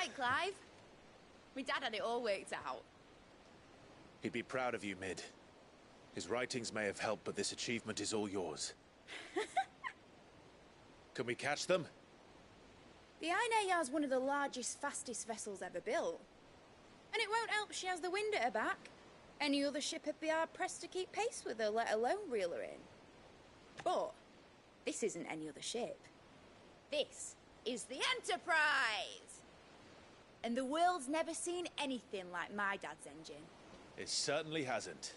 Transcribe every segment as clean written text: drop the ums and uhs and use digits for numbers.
right, Clive. My dad had it all worked out. He'd be proud of you, Mid. His writings may have helped, but this achievement is all yours. Can we catch them? The Ainayar's one of the largest, fastest vessels ever built. And it won't help she has the wind at her back. Any other ship would be hard-pressed to keep pace with her, let alone reel her in. But this isn't any other ship. This is the Enterprise! And the world's never seen anything like my dad's engine. It certainly hasn't.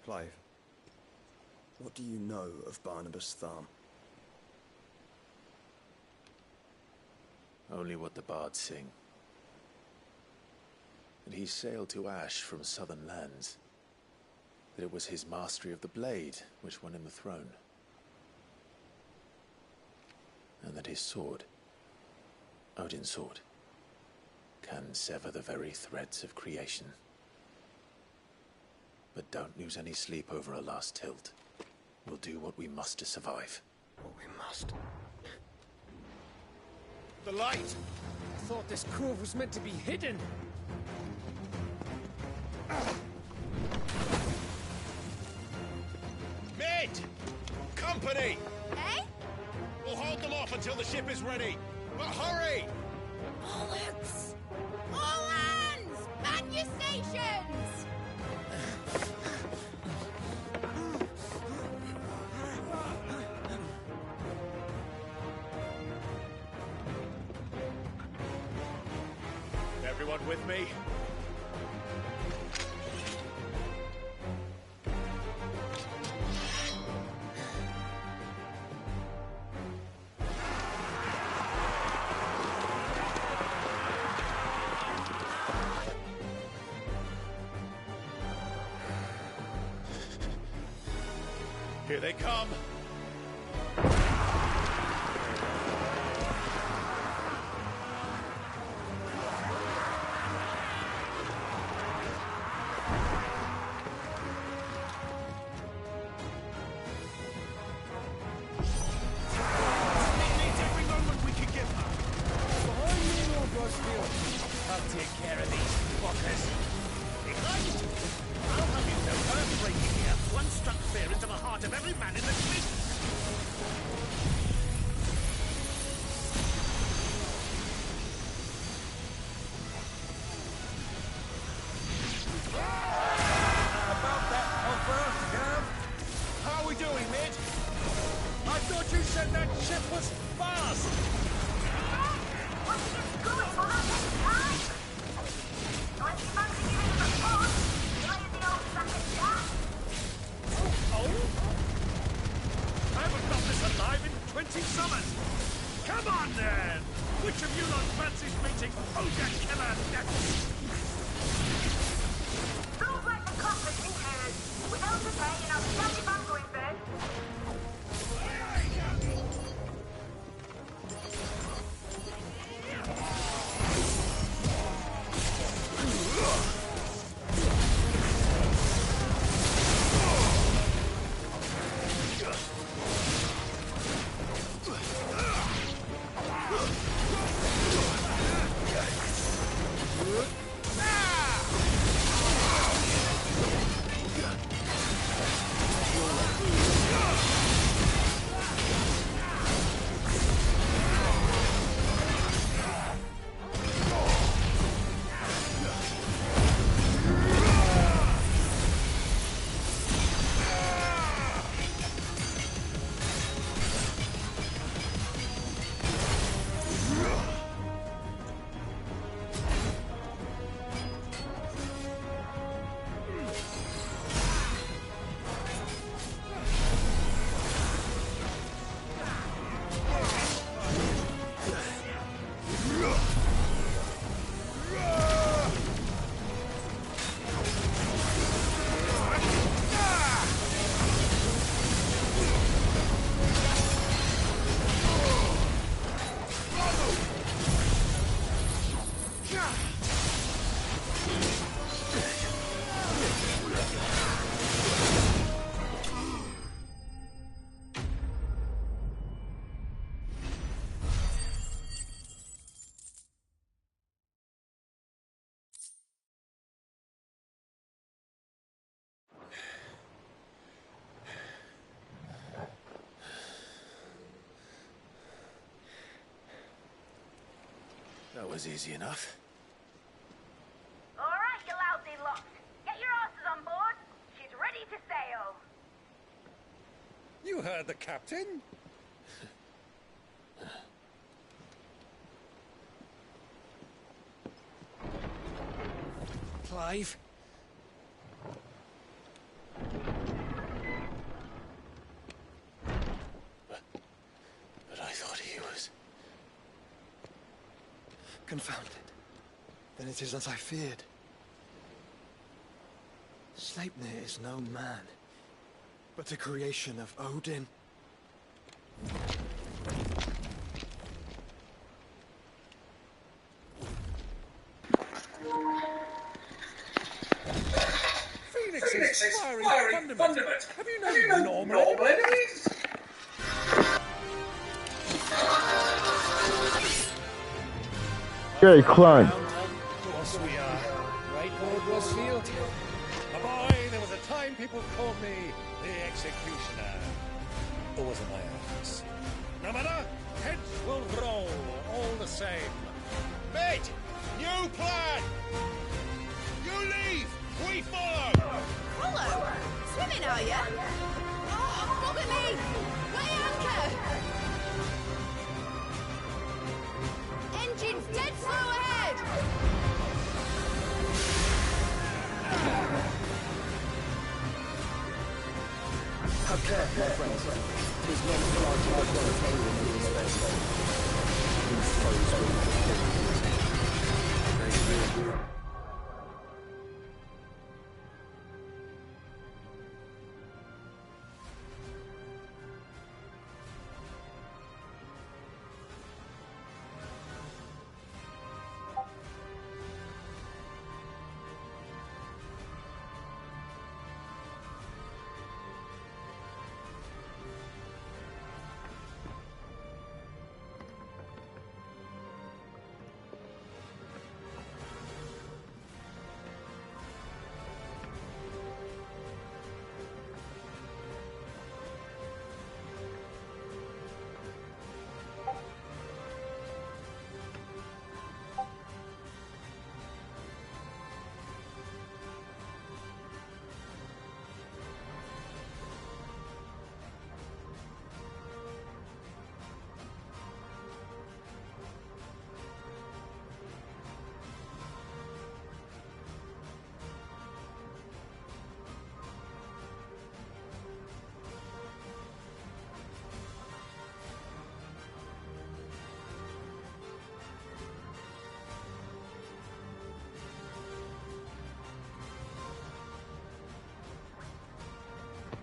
Clive, what do you know of Barnabas Thumb? Only what the bards sing. That he sailed to Ash from southern lands. That it was his mastery of the blade which won him the throne. And that his sword, Odin's sword, can sever the very threads of creation. But don't lose any sleep over a last tilt. We'll do what we must to survive. What we must. The light! I thought this cove was meant to be hidden. Mid! Company! Eh? We'll hold them off until the ship is ready. But hurry! Bollocks! All hands! Man your stations! Everyone with me? Here they come! I'll take care of these fuckers. Behind! I'll have you know earthbreaking here. One struck fear into the heart of every man in the fleet. About that offer, Gav? How are we doing, Mid? I thought you said that ship was fast! What is it going for us this time? When you fancy giving us a push, play the old second jack. Oh? I haven't got this alive in 20 summers! Come on, then! Which of you lot fancies meeting Ogre Killer next? Don't let the cockpit intruders. Without the pay, and I'll stand you back going first. Yeah. was easy enough. All right, you lousy lot. Get your asses on board. She's ready to sail. You heard the captain. Clive? But I thought he was... Confounded. Then it is as I feared. Sleipnir is no man, but a creation of Odin. Phoenix's firing fundament. Have you no normal enemies? You're a clone. Of course we are. Right, Lord Rosfield? A boy, there was a time people called me the Executioner. Or was it my office? No matter, heads will roll all the same. Mate, new plan! You leave, we follow! Follow? Swimming, are you? Oh, bugger me! Weigh anchor! Engines dead slow ahead! Have care, my friends. It is not large enough for anyone in this space. These foes will be killed. They will.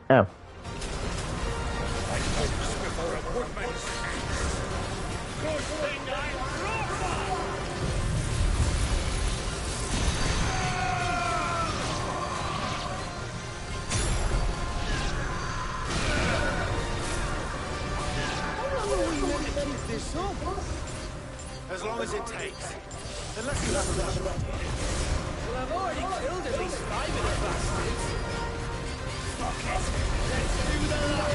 Oh. I focus before a woodman's axe. Good thing I'm proper! As long as it takes. Unless you have that. Well, I've already killed at least 5 of the bastards. Fuck it. Let's do the lot.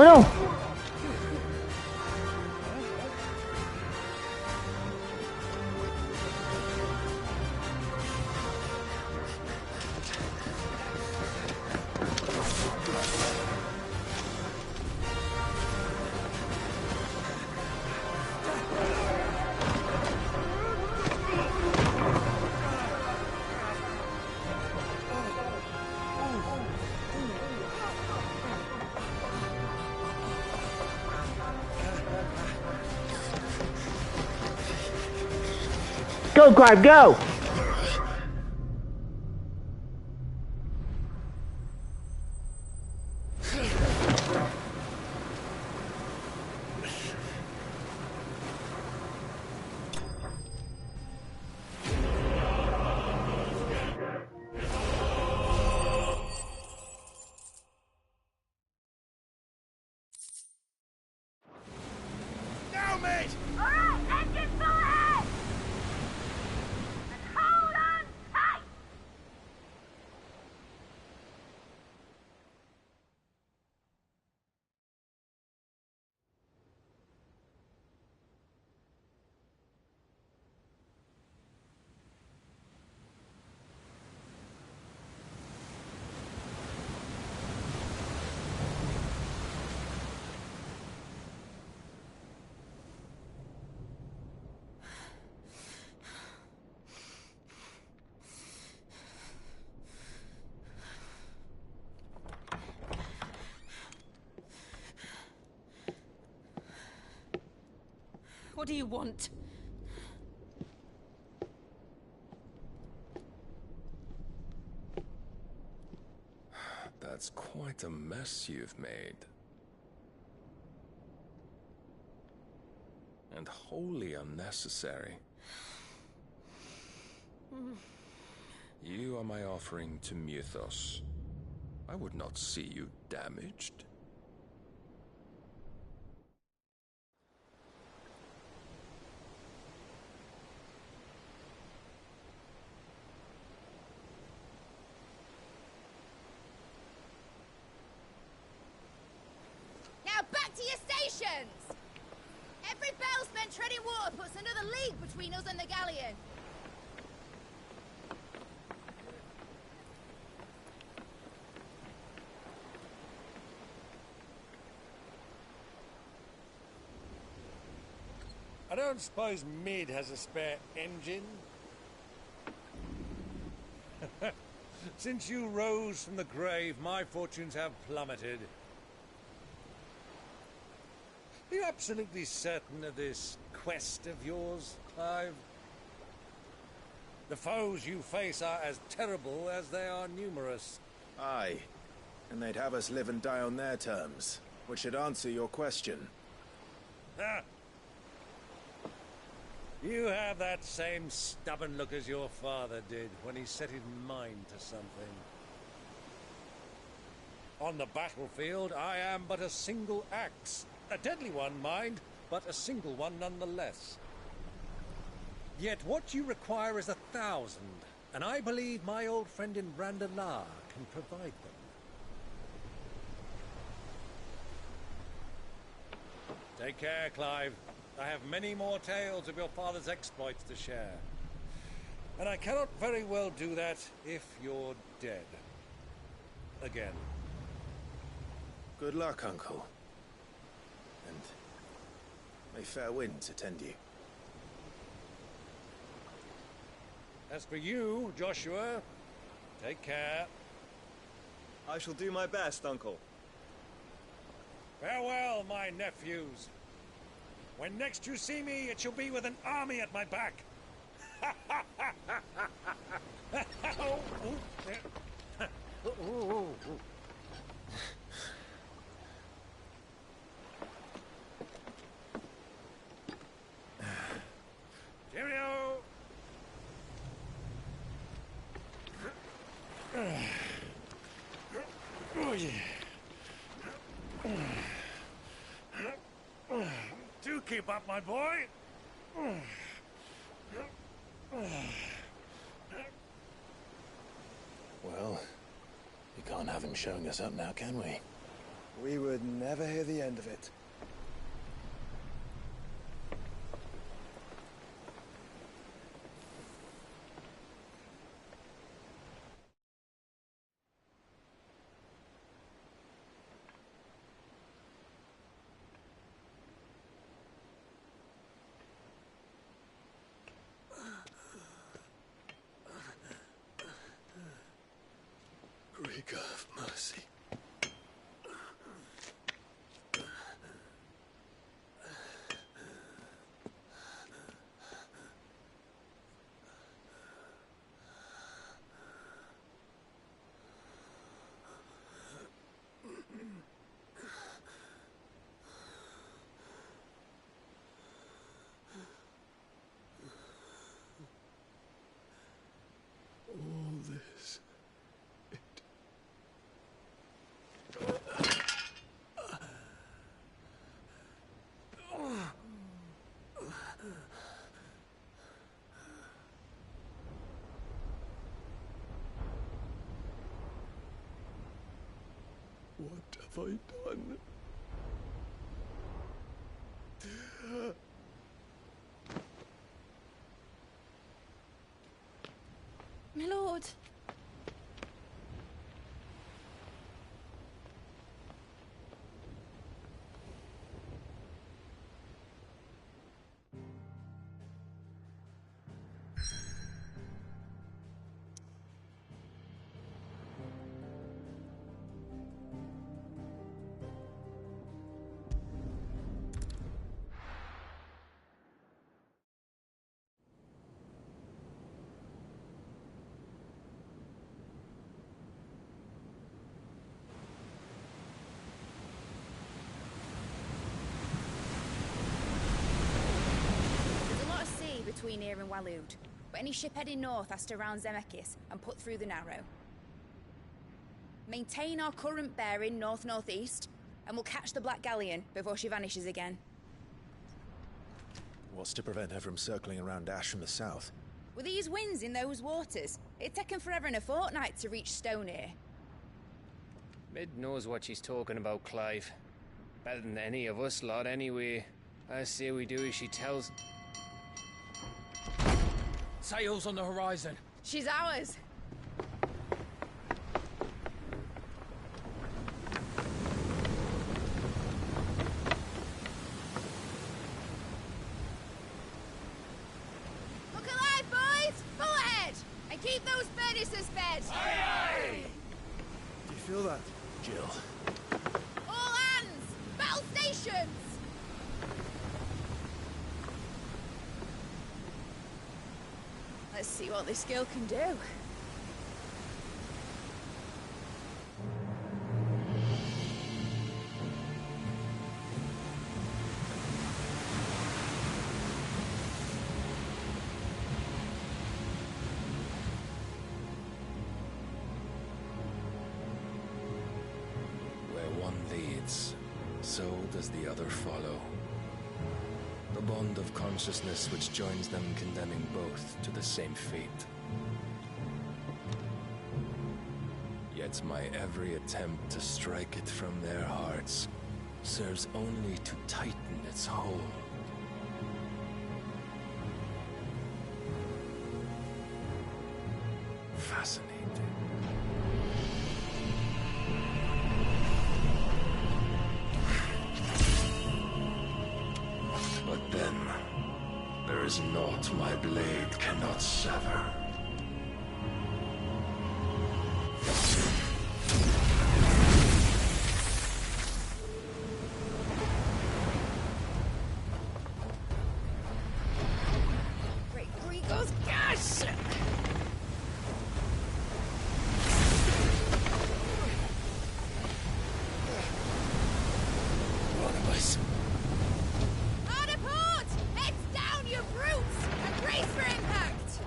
Oh no! Go, Clive, go! Now, mate! Alright, engine full ahead! And hold on tight! What do you want? That's quite a mess you've made. And wholly unnecessary. You are my offering to Mythos. I would not see you damaged. Now back to your stations! Every bell spent treading water puts another league between us and the galleon. I don't suppose Mid has a spare engine? Since you rose from the grave, my fortunes have plummeted. Are you absolutely certain of this quest of yours, Clive? The foes you face are as terrible as they are numerous. Aye. And they'd have us live and die on their terms, which should answer your question. Ha! You have that same stubborn look as your father did when he set his mind to something. On the battlefield, I am but a single axe. A deadly one, mind, but a single one nonetheless. Yet what you require is 1,000, and I believe my old friend in Randalar can provide them. Take care, Clive. I have many more tales of your father's exploits to share. And I cannot very well do that if you're dead. Again. Good luck, Uncle. And may fair winds attend you. As for you, Joshua, take care. I shall do my best, Uncle. Farewell, my nephews. When next you see me, it shall be with an army at my back. Cheerio! Oh, yeah. Do keep up, my boy. Well, we can't have him showing us up now, can we? we would never hear the end of it. Riga of mercy. All this. What have I done? My lord. Between here and Waloed, but any ship heading north has to round Zemeckis and put through the Narrow. Maintain our current bearing north-northeast, and we'll catch the Black Galleon before she vanishes again. What's to prevent her from circling around Ash from the south? With these winds in those waters, it'd taken forever and a fortnight to reach Stonehere. Mid knows what she's talking about, Clive. Better than any of us lot, anyway. I say we do as she tells. Sails on the horizon. She's ours. Look alive, boys! Pull ahead! And keep those furnaces fed! Aye, aye! Do you feel that? Jill. All hands! Battle stations! Let's see what this girl can do. Where one leads, so does the other follow. The bond of consciousness which joins them condemning both to the same fate. Yet my every attempt to strike it from their hearts serves only to tighten its hold. Fascinating. But then, there is naught my blade cannot sever. Great Grigos, gosh! One of us. Hard a port! Heads down, you brutes! And brace for impact!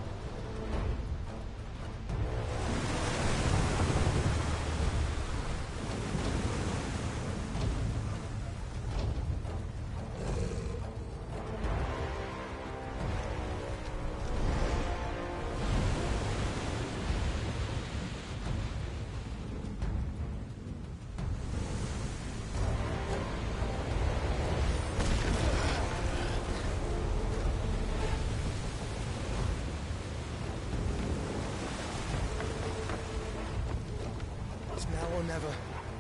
or never.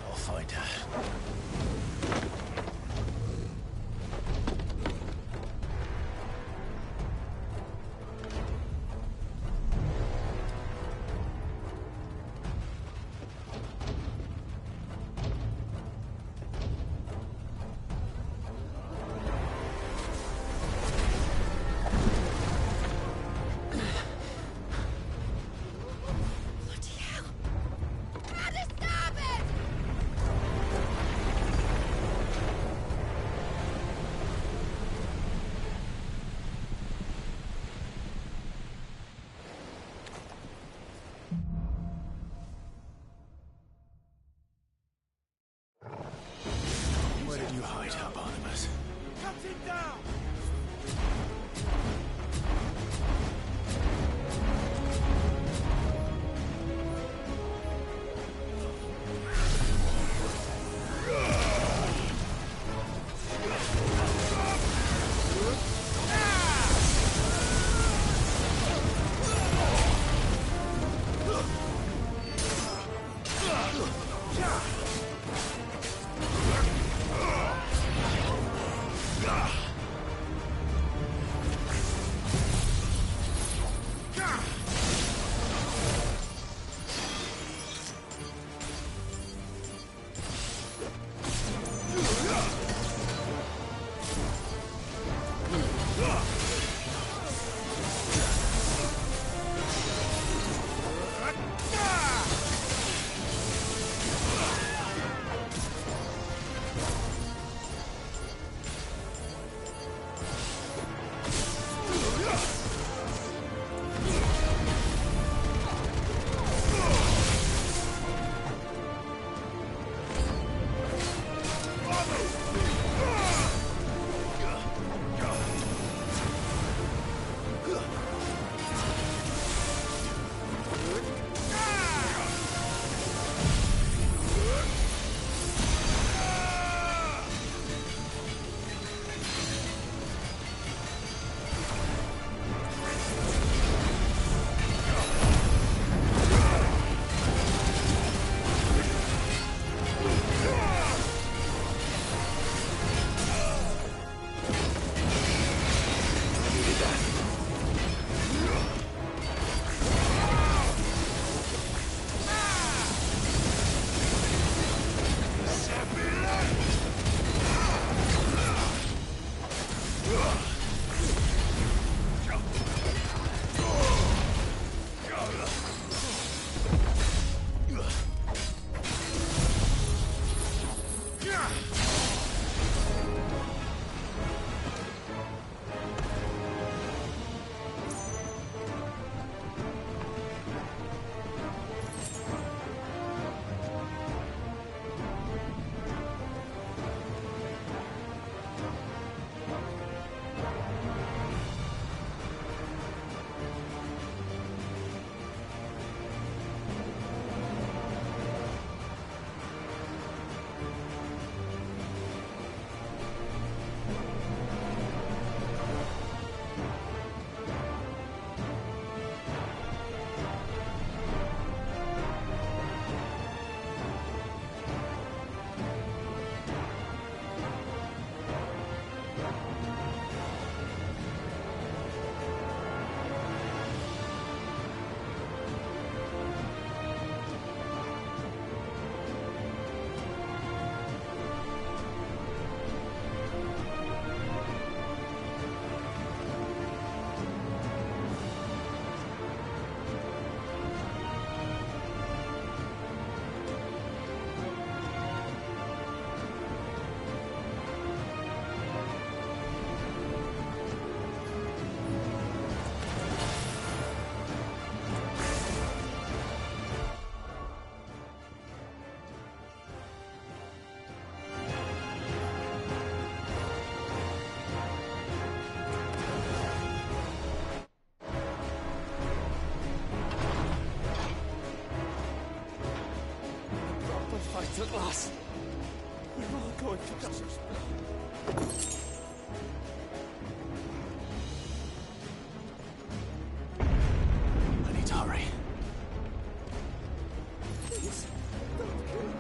I'll find her. Bloody hell! Gotta stop it! Where did you hide her, Barnabas? Cut it down! At last! We're all going to justice. I need to hurry. Please, don't kill me.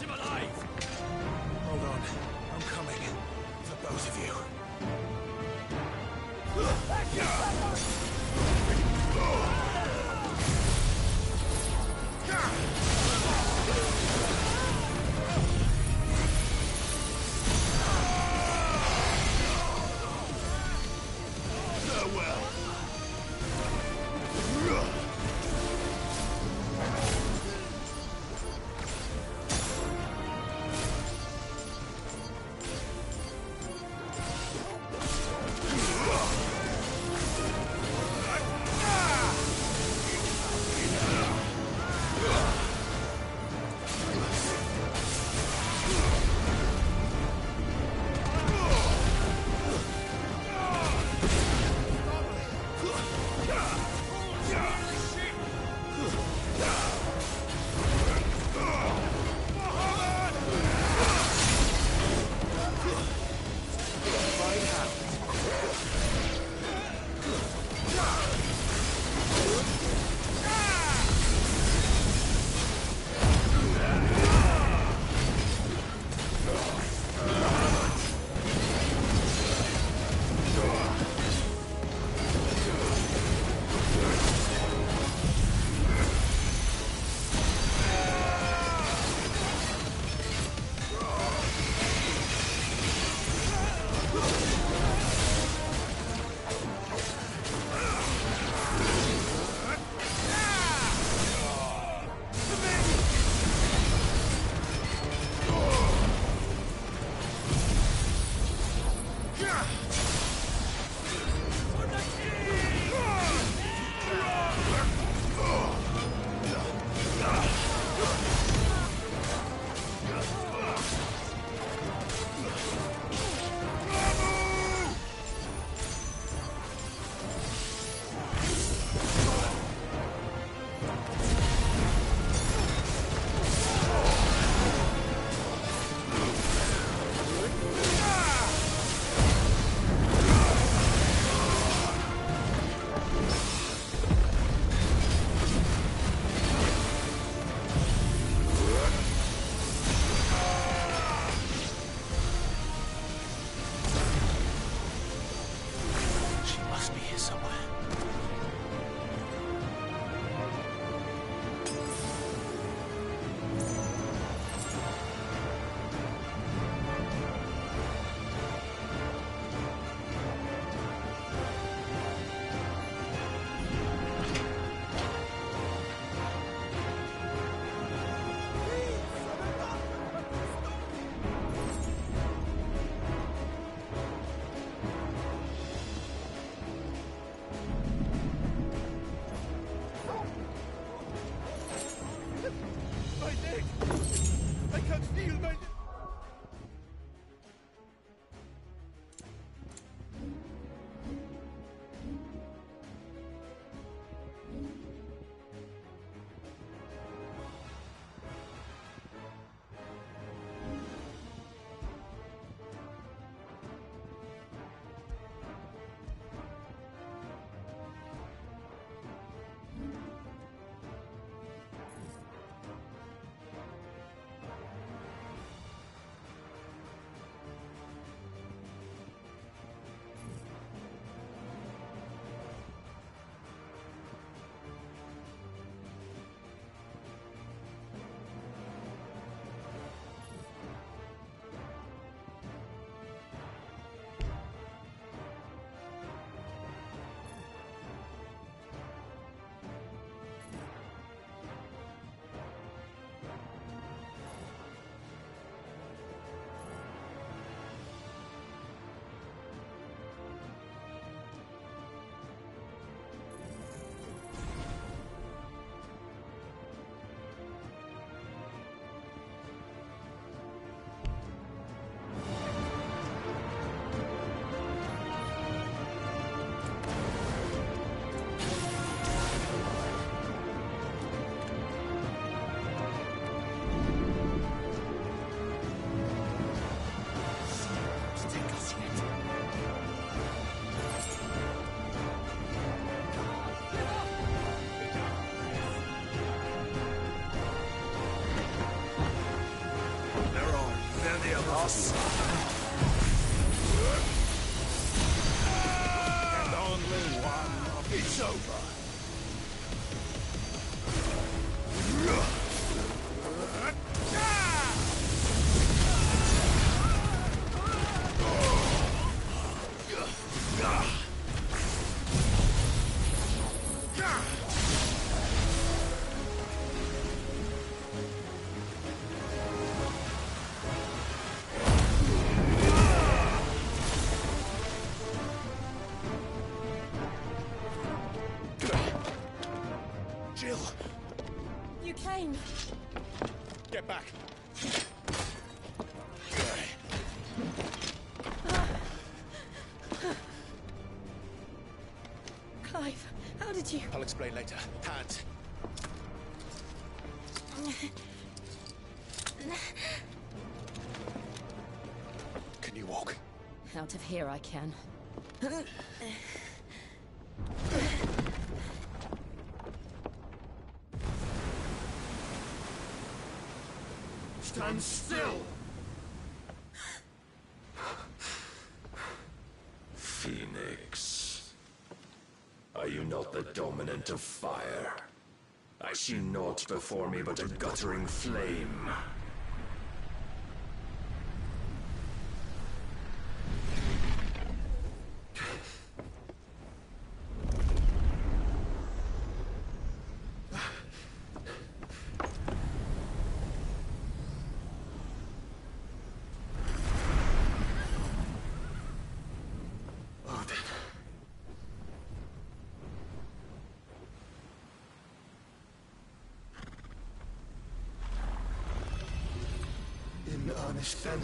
him alive! Hold on. I'm coming. For both of you. boss! And only one. It's over. Jill! You came. Get back! Clive, how did you... I'll explain later. Hands! Can you walk? Out of here I can. Stand still! Phoenix. Are you not the dominant of fire? I see naught before me but a guttering flame. In earnest then.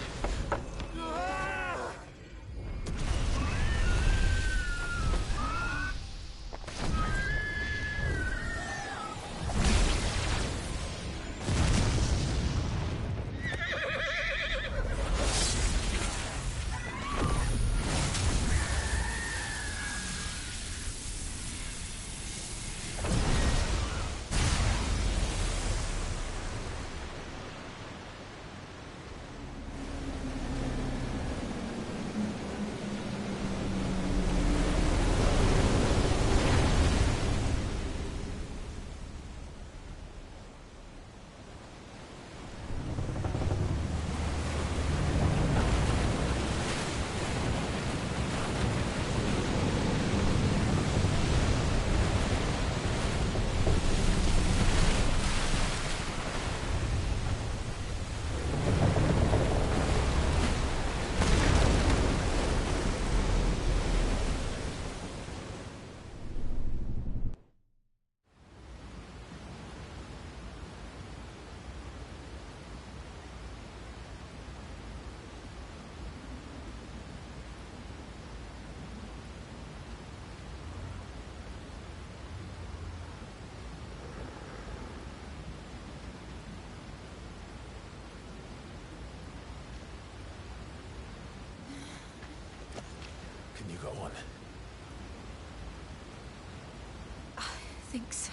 Can you go on? I think so.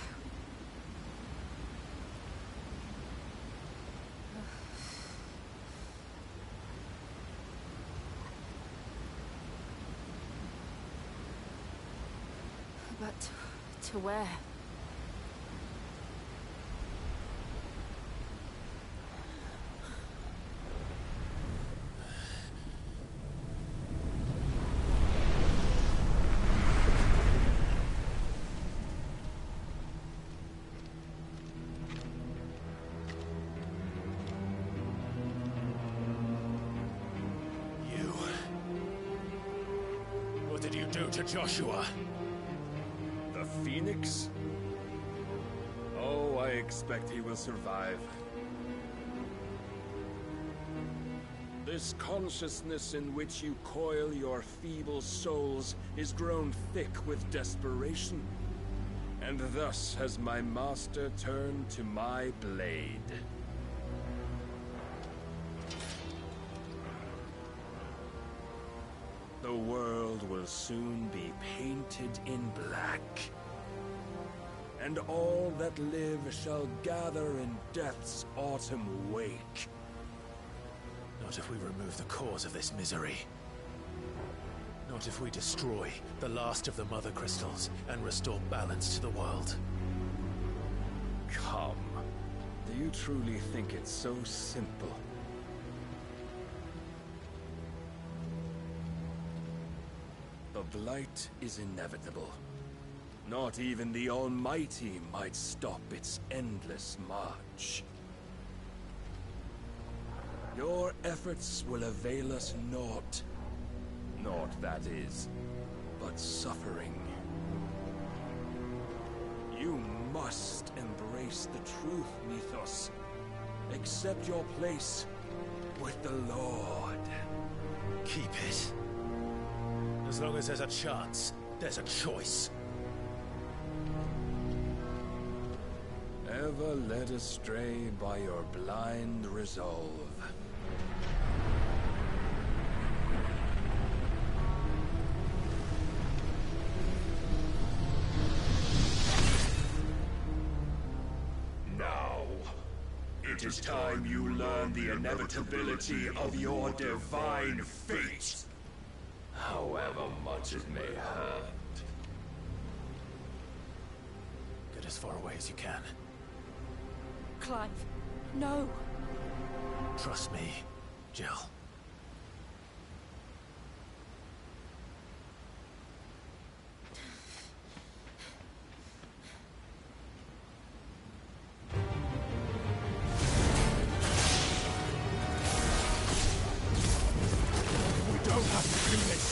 But to where? What did you do to Joshua? The Phoenix? Oh, I expect he will survive. This consciousness in which you coil your feeble souls is grown thick with desperation. And thus has my master turned to my blade. The world will soon be painted in black. And all that live shall gather in death's autumn wake. Not if we remove the cause of this misery. Not if we destroy the last of the Mother Crystals and restore balance to the world. Come. Do you truly think it's so simple? The Blight is inevitable. Not even the Almighty might stop its endless march. Your efforts will avail us naught. Naught, that is, but suffering. You must embrace the truth, Mythos. Accept your place with the Lord. Keep it. As long as there's a chance, there's a choice. Ever led astray by your blind resolve. Now, it is time you learn the inevitability of your divine fate, however much it may hurt. Get as far away as you can. Clive, no. Trust me, Jill. We don't have to do this.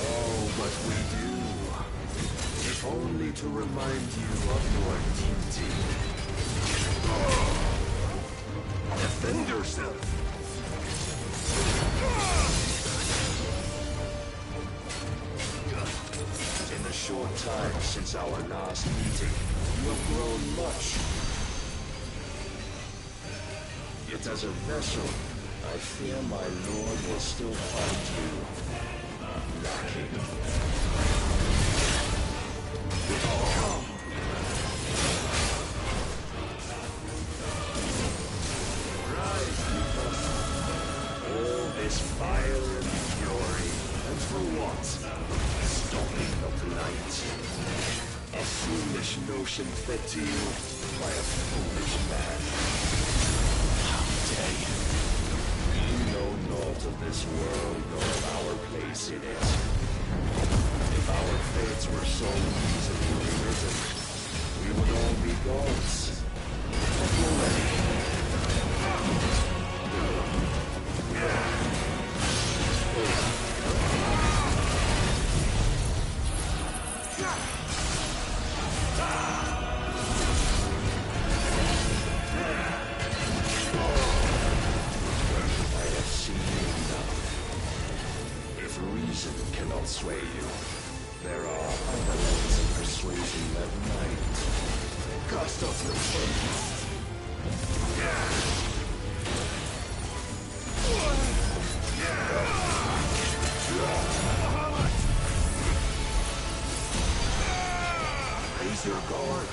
Oh, but we do. If only to remind you of your duty. Defend yourself! In the short time since our last meeting, you have grown much. Yet as a vessel, I fear my lord will still find you lacking. All this fire and fury, and for what? Stopping the blight. A foolish notion fed to you by a foolish man. How dare you? You know naught of this world nor of our place in it. If our fates were so easily rewritten, we would all be gods. But we're ready. Cannot sway you. There are other ways of persuasion that might. Cast off your foot. Raise your guard.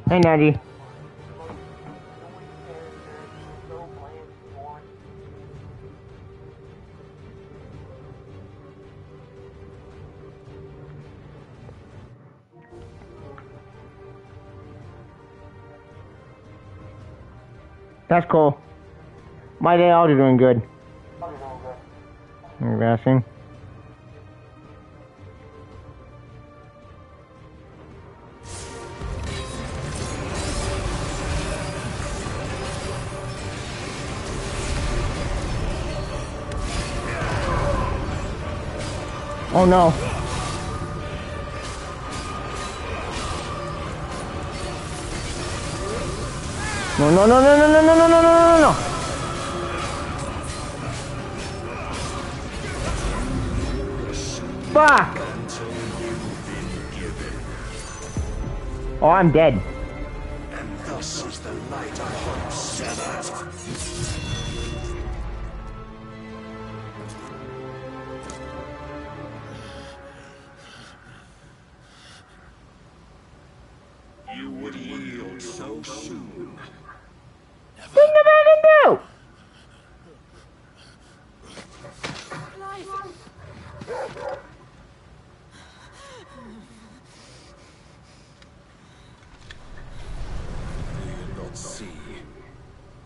Hey, Natty. That's cool. My day all doing good. You're resting. Oh no. No, no, no, no, no, no, no, no, no, no, no, no. Fuck. Oh, I'm dead. And thus is the light of hope severed. You would yield so soon. Think of what I can do. Do you not see?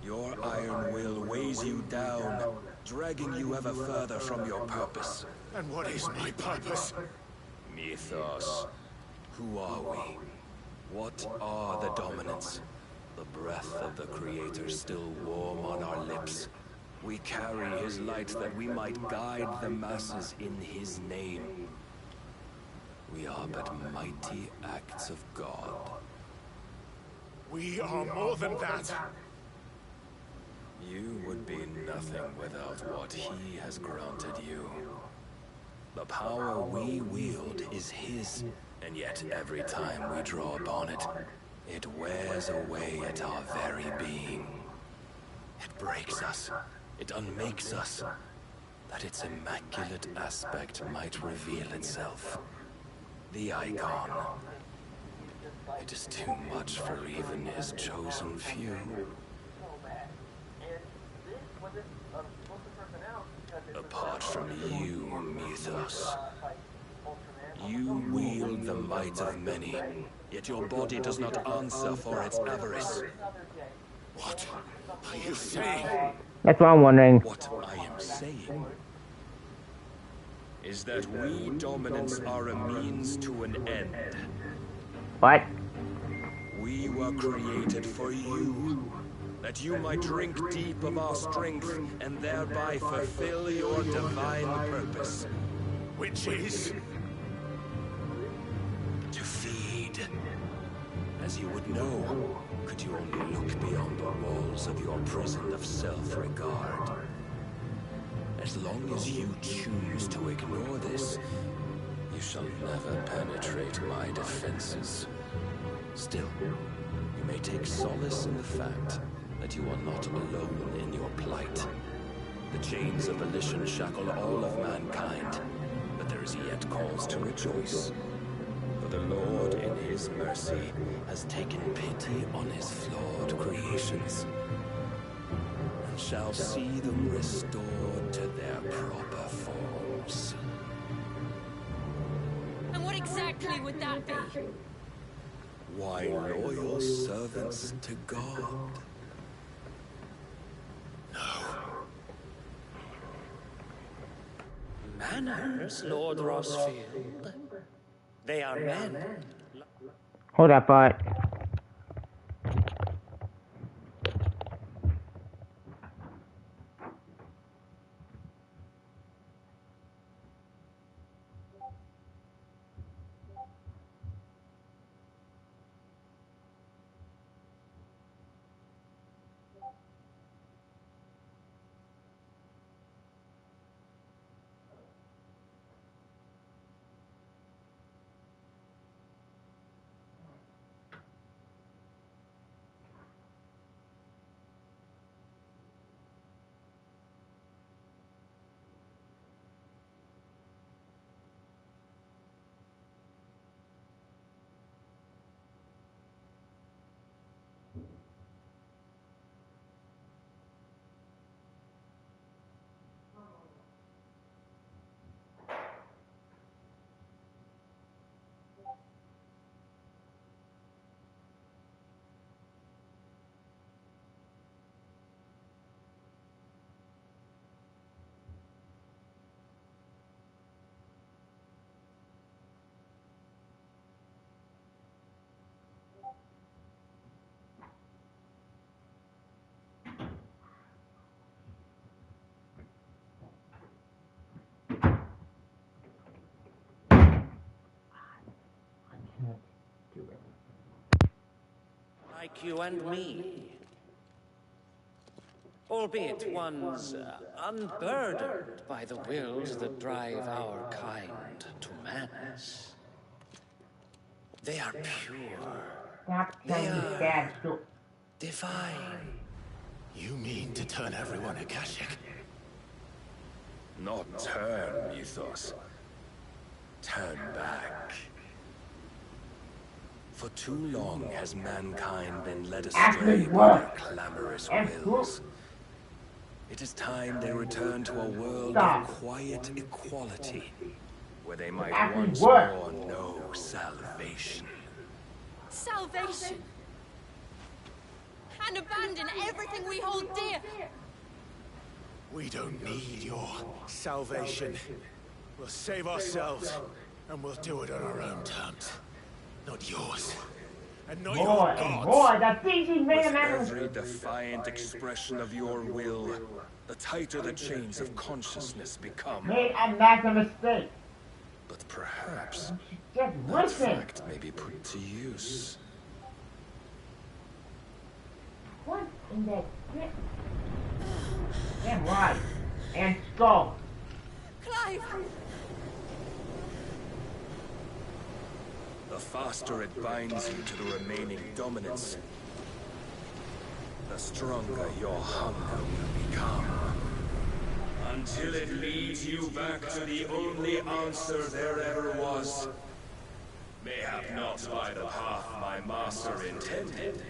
Your iron will weighs you down, dragging you ever further from your purpose. And what is my purpose? Mythos. Who are we? What are the dominants? The breath of the Creator still warm on our lips. We carry his light that we might guide the masses in his name. We are but mighty acts of God. We are more than that. You would be nothing without what he has granted you. The power we wield is his, and yet every time we draw upon it, it wears away at our very being. It breaks us, it unmakes us, that its immaculate aspect might reveal itself. The icon. It is too much for even his chosen few. Apart from you, Mythos. You wield the might of many, yet your body does not answer for its avarice. What are you saying? That's what I'm wondering. What I am saying is that we dominants are a means to an end. What? We were created for you, that you might drink deep of our strength and thereby fulfill your divine purpose. Which is? To feed. As you would know, could you only look beyond the walls of your prison of self-regard. As long as you choose to ignore this, you shall never penetrate my defenses. Still, you may take solace in the fact that you are not alone in your plight. The chains of volition shackle all of mankind, but there is yet cause to rejoice. For the Lord, in his mercy, has taken pity on his flawed creations, and shall see them restored to their proper forms. And what exactly would that be? Why, loyal servants to God. Manners, Lord Rosfield. They are men. Hold that thought. you and me. Albeit ones unburdened by the wills that drive our kind to madness. They are pure. They are divine. You mean to turn everyone Akashic? Not turn, Mythos. Turn back. For too long has mankind been led astray by their clamorous wills. It is time they return to a world of quiet equality, where they might once more know salvation. Salvation? And abandon everything we hold dear? We don't need your salvation. We'll save ourselves, and we'll do it on our own terms. Not yours. And not your gods. With every defiant expression of your will, the tighter the chains of consciousness become. Made a massive mistake. But perhaps Just that listen. fact may be put to use. What in that shit? Damn right. And skull. Clive! The faster it binds you to the remaining dominance, the stronger your hunger will become. Until it leads you back to the only answer there ever was. Mayhap not by the path my master intended,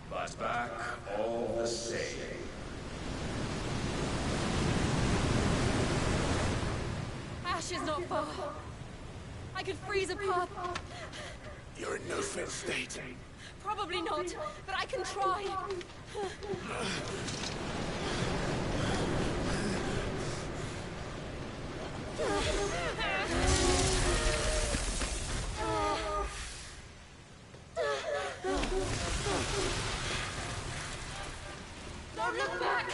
but back all the same. Ash is not far. I could freeze a path. You're in no fit state. Probably not, but I can try. Don't look back!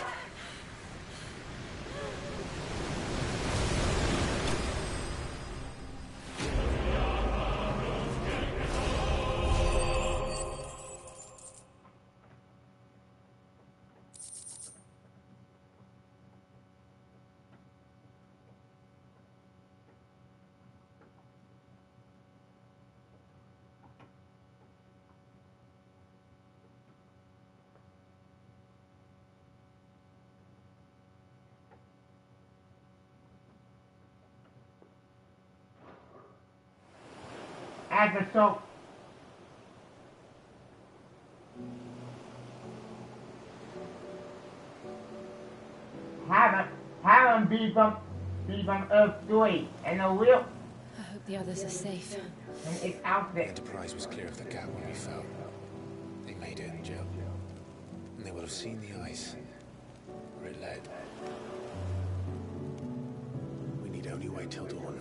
Episode. Have him be from Earth 3 and a wheel I hope the others are safe. and its outfit. Enterprise was clear of the gap when we fell. They made it, Jill. And they would have seen the ice where it led. We need only wait till dawn.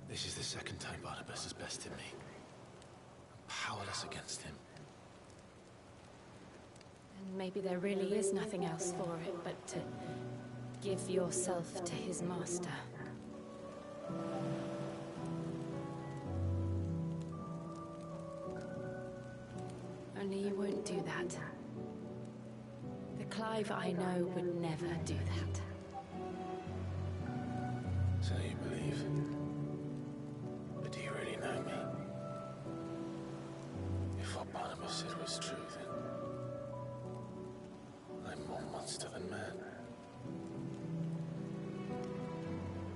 This is the second time Barnabas has bested me. I'm powerless against him. And maybe there really is nothing else for it but to give yourself to his master. Only you won't do that. The Clive I know would never do that. So you believe? But do you really know me? If what Barnabas said was true, then I'm more monster than man.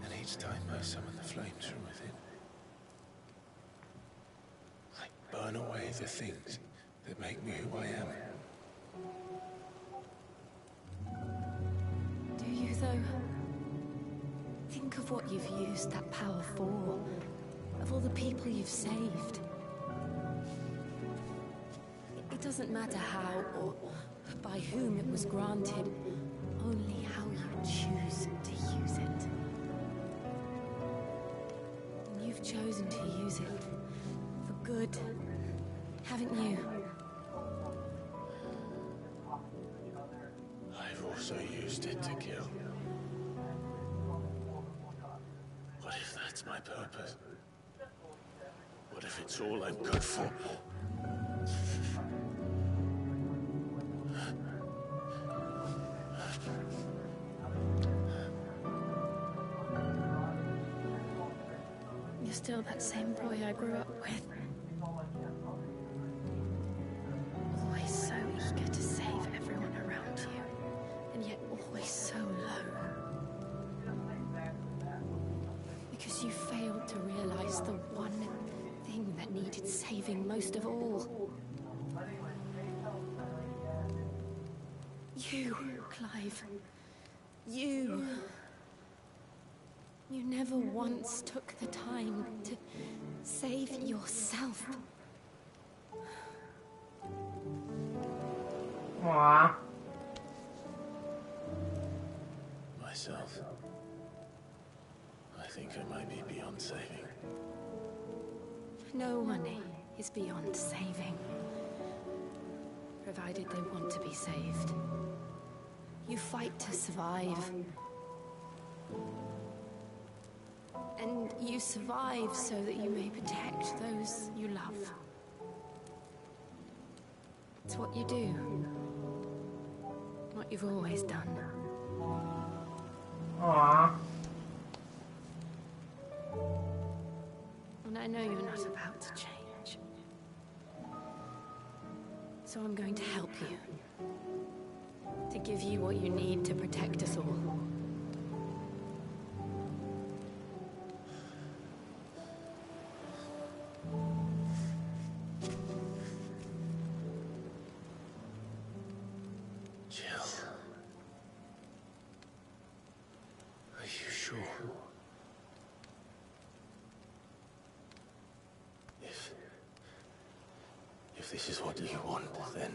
And each time I summon the flames from within, I burn away the things that make me who I am. Do you, though? Think of what you've used that power for. Of all the people you've saved. It doesn't matter how or by whom it was granted, only how you choose to use it. And you've chosen to use it for good, haven't you? I've also used it to kill. that's my purpose, what if it's all I'm good for? You're still that same boy I grew up with. Always so eager to save everyone around you, and yet always so low. Because you failed to realize the one thing that needed saving most of all. You, Clive. You. You never once took the time to save yourself. Aww. Myself. I think I might be beyond saving. No one is beyond saving, provided they want to be saved. You fight to survive. And you survive so that you may protect those you love. It's what you do. What you've always done. Aww. And I know you're not about to change. So I'm going to help you. To give you what you need to protect us all. If this is what you want, then...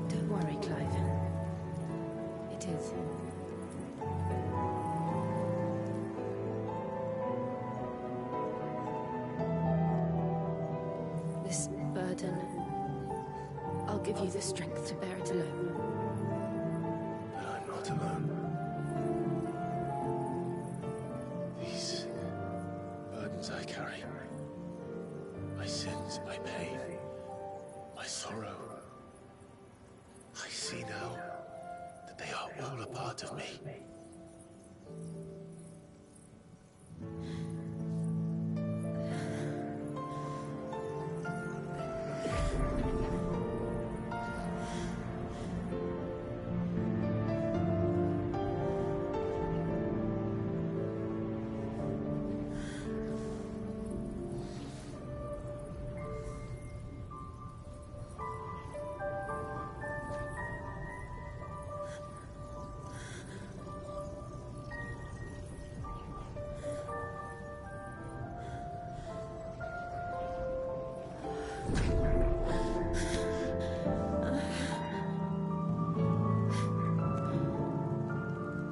Don't worry, Clive. It is. This burden, I'll give you the strength to bear it alone. But I'm not alone. These burdens I carry, my sins, my pain, my sorrow, I see now that they are all a part of me.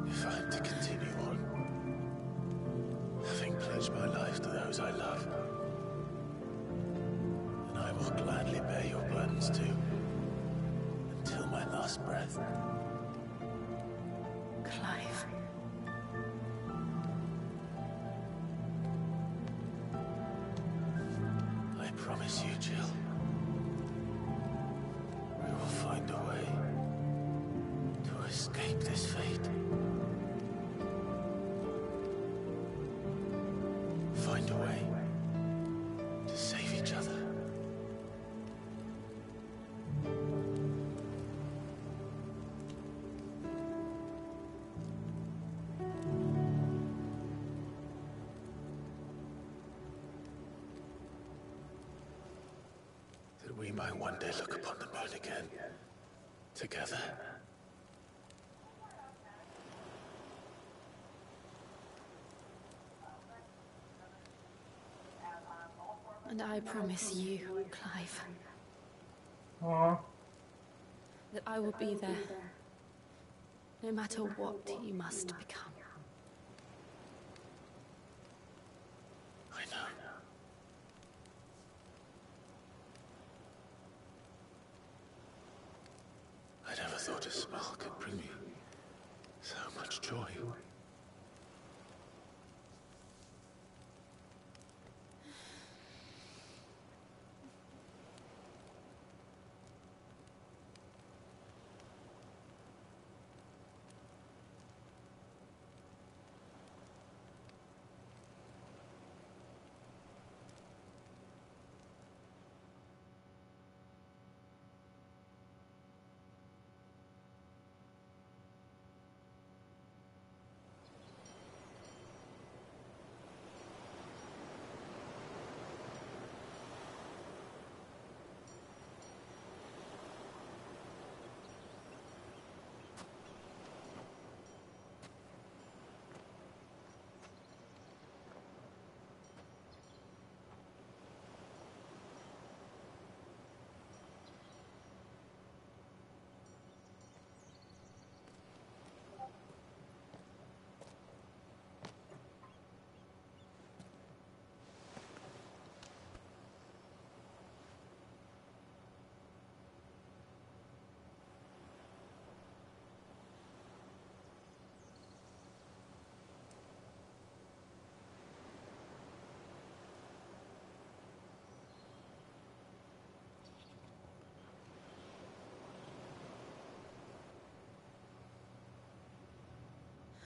If I'm to continue on, having pledged my life to those I love, then I will gladly bear your burdens too, until my last breath. Clive. I promise you, Jill, we will find a way to escape this fate. Find a way to save each other. That we might one day look upon the moon again, together. And I promise you, Clive, Aww. that I will be there, no matter what you must become. I know. I never thought a smile could bring me such joy.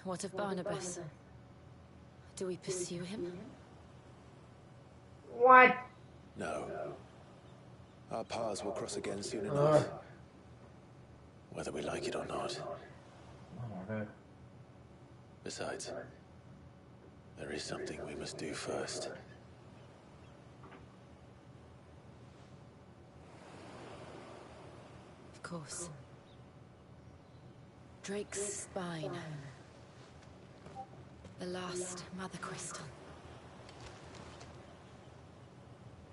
What of Barnabas? Do we pursue him? What? No. Our paths will cross again soon enough. Whether we like it or not. Besides, there is something we must do first. Of course. Drake's spine. The last Mother Crystal.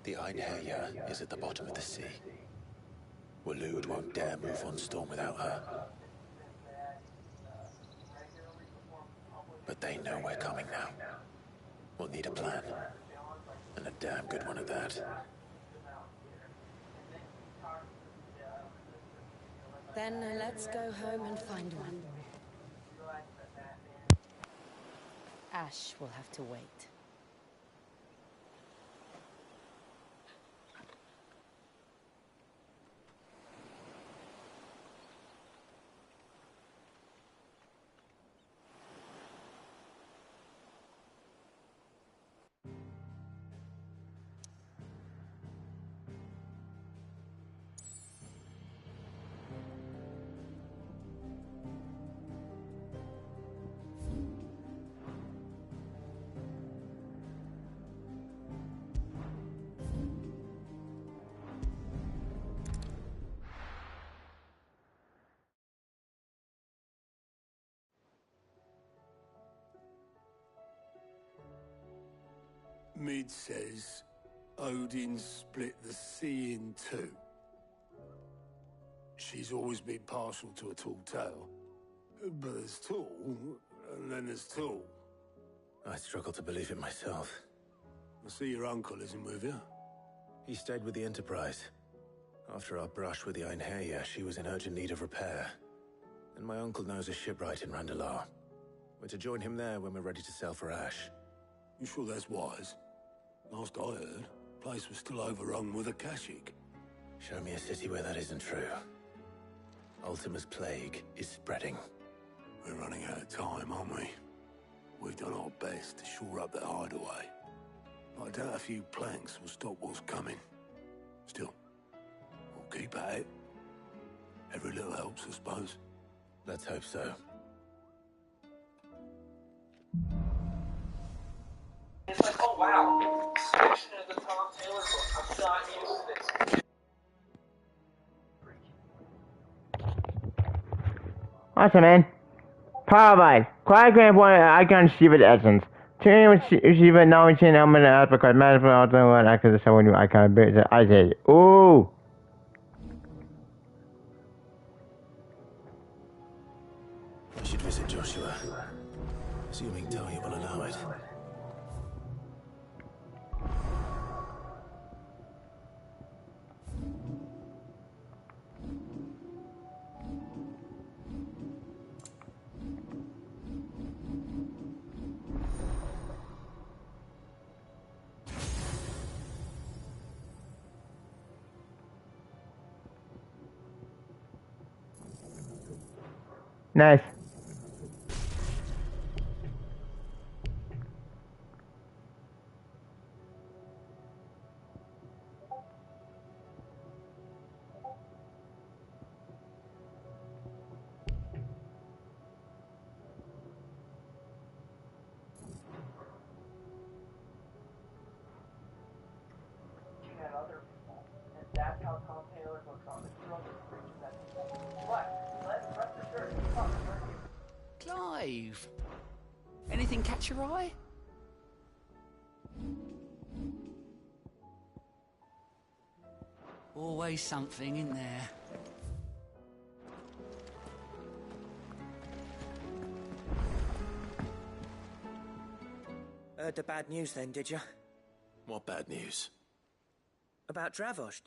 The Einherjar is at the bottom of the sea. Waloed won't dare move on Storm without her. But they know we're coming now. We'll need a plan. And a damn good one at that. Then let's go home and find one. Ash will have to wait. Mid says Odin split the sea in two. She's always been partial to a tall tale. But there's tall, and then there's tall. I struggle to believe it myself. I see your uncle isn't with you. He stayed with the Enterprise. After our brush with the Einherjar, she was in urgent need of repair. And my uncle knows a shipwright in Randalar. We're to join him there when we're ready to sail for Ash. You sure that's wise? Last I heard, the place was still overrun with Akashic. Show me a city where that isn't true. Ultima's plague is spreading. We're running out of time, aren't we? We've done our best to shore up that hideaway. I doubt a few planks will stop what's coming. Still, we'll keep at it. Every little helps, I suppose. Let's hope so. It's like, oh wow, section of the Tom Taylor book. I'm not used to this. Awesome, man. Paradise. Quadrant one icon Shiva essence. Turn with Shiva knowledge and element of because magical auto one icon the someone new icon bit I say. Ooh. I should visit Joshua. Assuming Talia will allow it. Nice. Clive! Anything catch your eye? Always something in there. Heard the bad news then, did you? What bad news? About Dravost.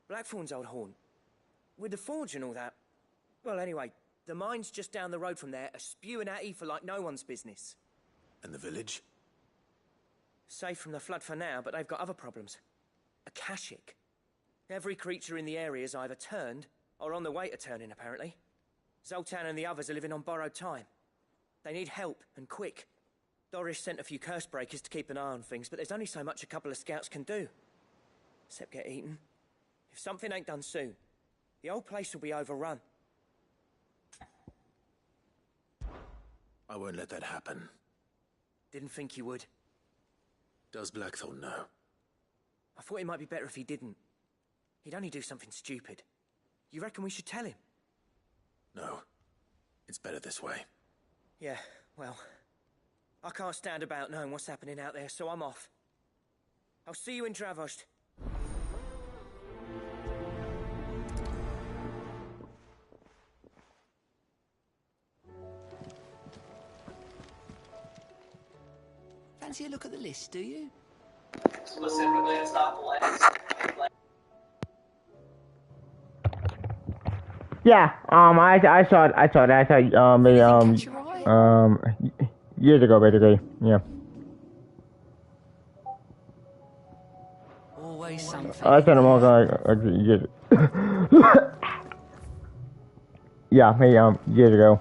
Blackthorn's old haunt. With the forge and all that. Well, anyway, the mine's just down the road from there are spewing out ether like no one's business. And the village? Safe from the flood for now, but they've got other problems. Akashic. Every creature in the area's either turned or on the way to turning, apparently. Zoltan and the others are living on borrowed time. They need help, and quick. Doris sent a few curse breakers to keep an eye on things, but there's only so much a couple of scouts can do. Except get eaten. If something ain't done soon, the old place will be overrun. I won't let that happen. Didn't think you would. Does Blackthorn know? I thought it might be better if he didn't. He'd only do something stupid. You reckon we should tell him? No. It's better this way. Yeah, well, I can't stand about knowing what's happening out there, so I'm off. I'll see you in Dravost. Fancy a look at the list, do you? Specifically, it's not Blaze. Yeah, I saw that, years ago, basically, yeah. Always something. I sent them all, years. Yeah, maybe, years ago.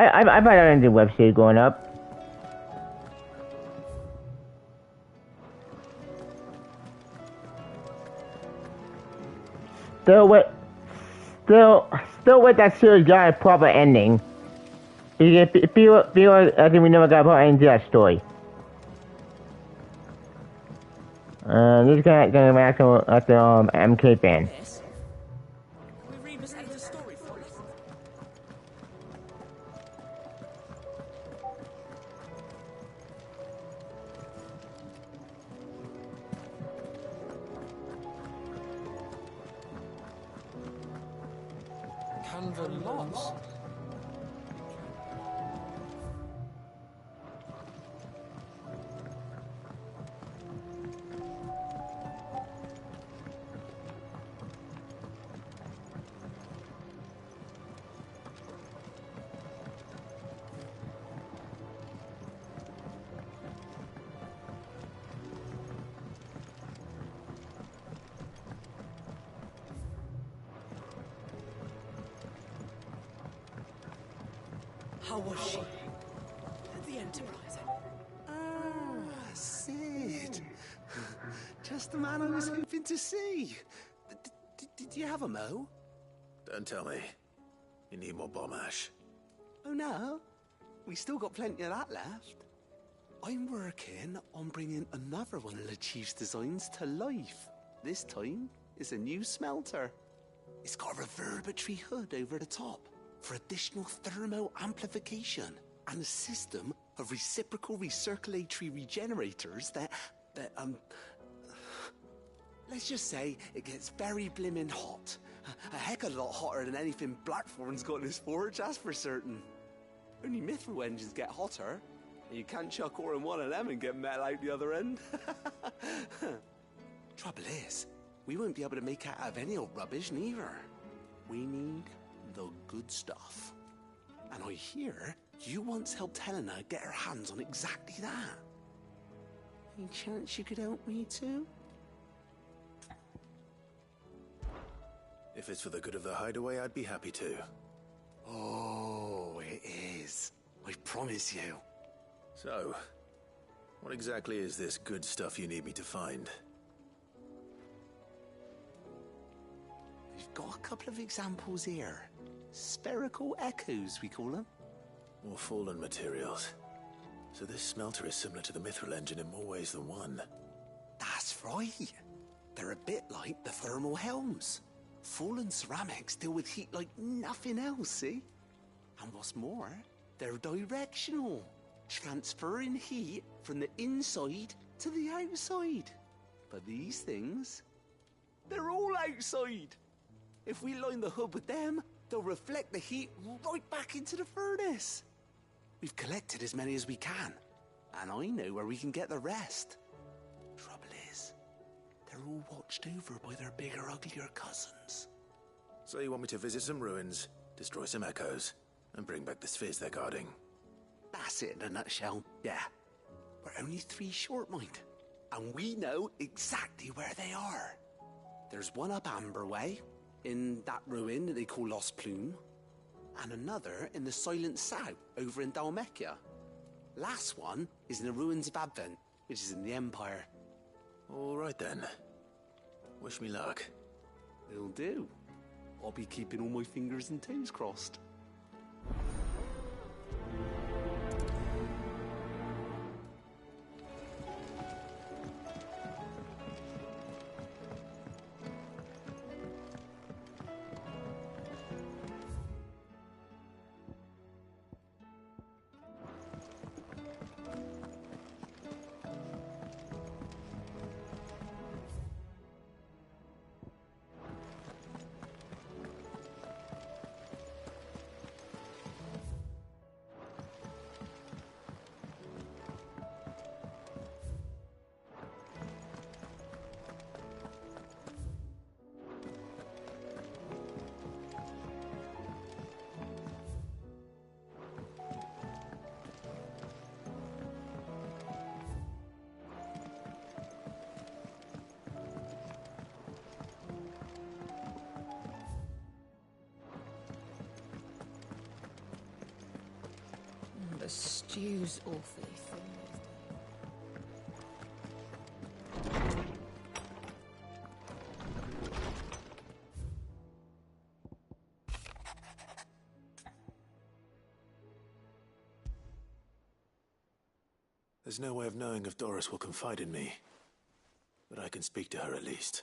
I've had that in the website going up. Still with that series got a proper ending. People, I think we never got a proper ending to that story. This is gonna be at the MK band. Canva lost. How was she? At the Enterprise. Ah, Sid. Just the man I was hoping to see. Did you have a mo? Don't tell me. You need more bomb ash. Oh no, we still got plenty of that left. I'm working on bringing another one of the Chief's designs to life. This time, it's a new smelter. It's got a reverberatory hood over the top for additional thermal amplification and a system of reciprocal recirculatory regenerators that let's just say it gets very blimmin' hot. A heck of a lot hotter than anything Blackthorn's got in his forge, that's for certain. Only mithril engines get hotter, and you can't chuck ore in one of them and get metal out the other end. Trouble is, we won't be able to make it out of any old rubbish neither. We need the good stuff. And I hear you once helped Helena get her hands on exactly that. Any chance you could help me too? If it's for the good of the hideaway, I'd be happy to. Oh, it is. I promise you. So, what exactly is this good stuff you need me to find? We've got a couple of examples here. Spherical echoes, we call them. More fallen materials. So this smelter is similar to the Mithril engine in more ways than one. That's right. They're a bit like the thermal helms. Fallen ceramics deal with heat like nothing else, see? And what's more, they're directional, transferring heat from the inside to the outside. But these things, they're all outside. If we line the hood with them, they'll reflect the heat right back into the furnace. We've collected as many as we can, and I know where we can get the rest. Trouble is, they're all watched over by their bigger, uglier cousins. So you want me to visit some ruins, destroy some echoes, and bring back the spheres they're guarding? That's it in a nutshell, yeah. We're only 3 short, mind, and we know exactly where they are. There's one up Amber Way, in that ruin that they call Lost Plume, and another in the Silent South, over in Dalmekia. Last one is in the ruins of Advent, which is in the Empire. All right then. Wish me luck. Will do. I'll be keeping all my fingers and toes crossed. The stew's awfully thin. There's no way of knowing if Doris will confide in me, but I can speak to her at least.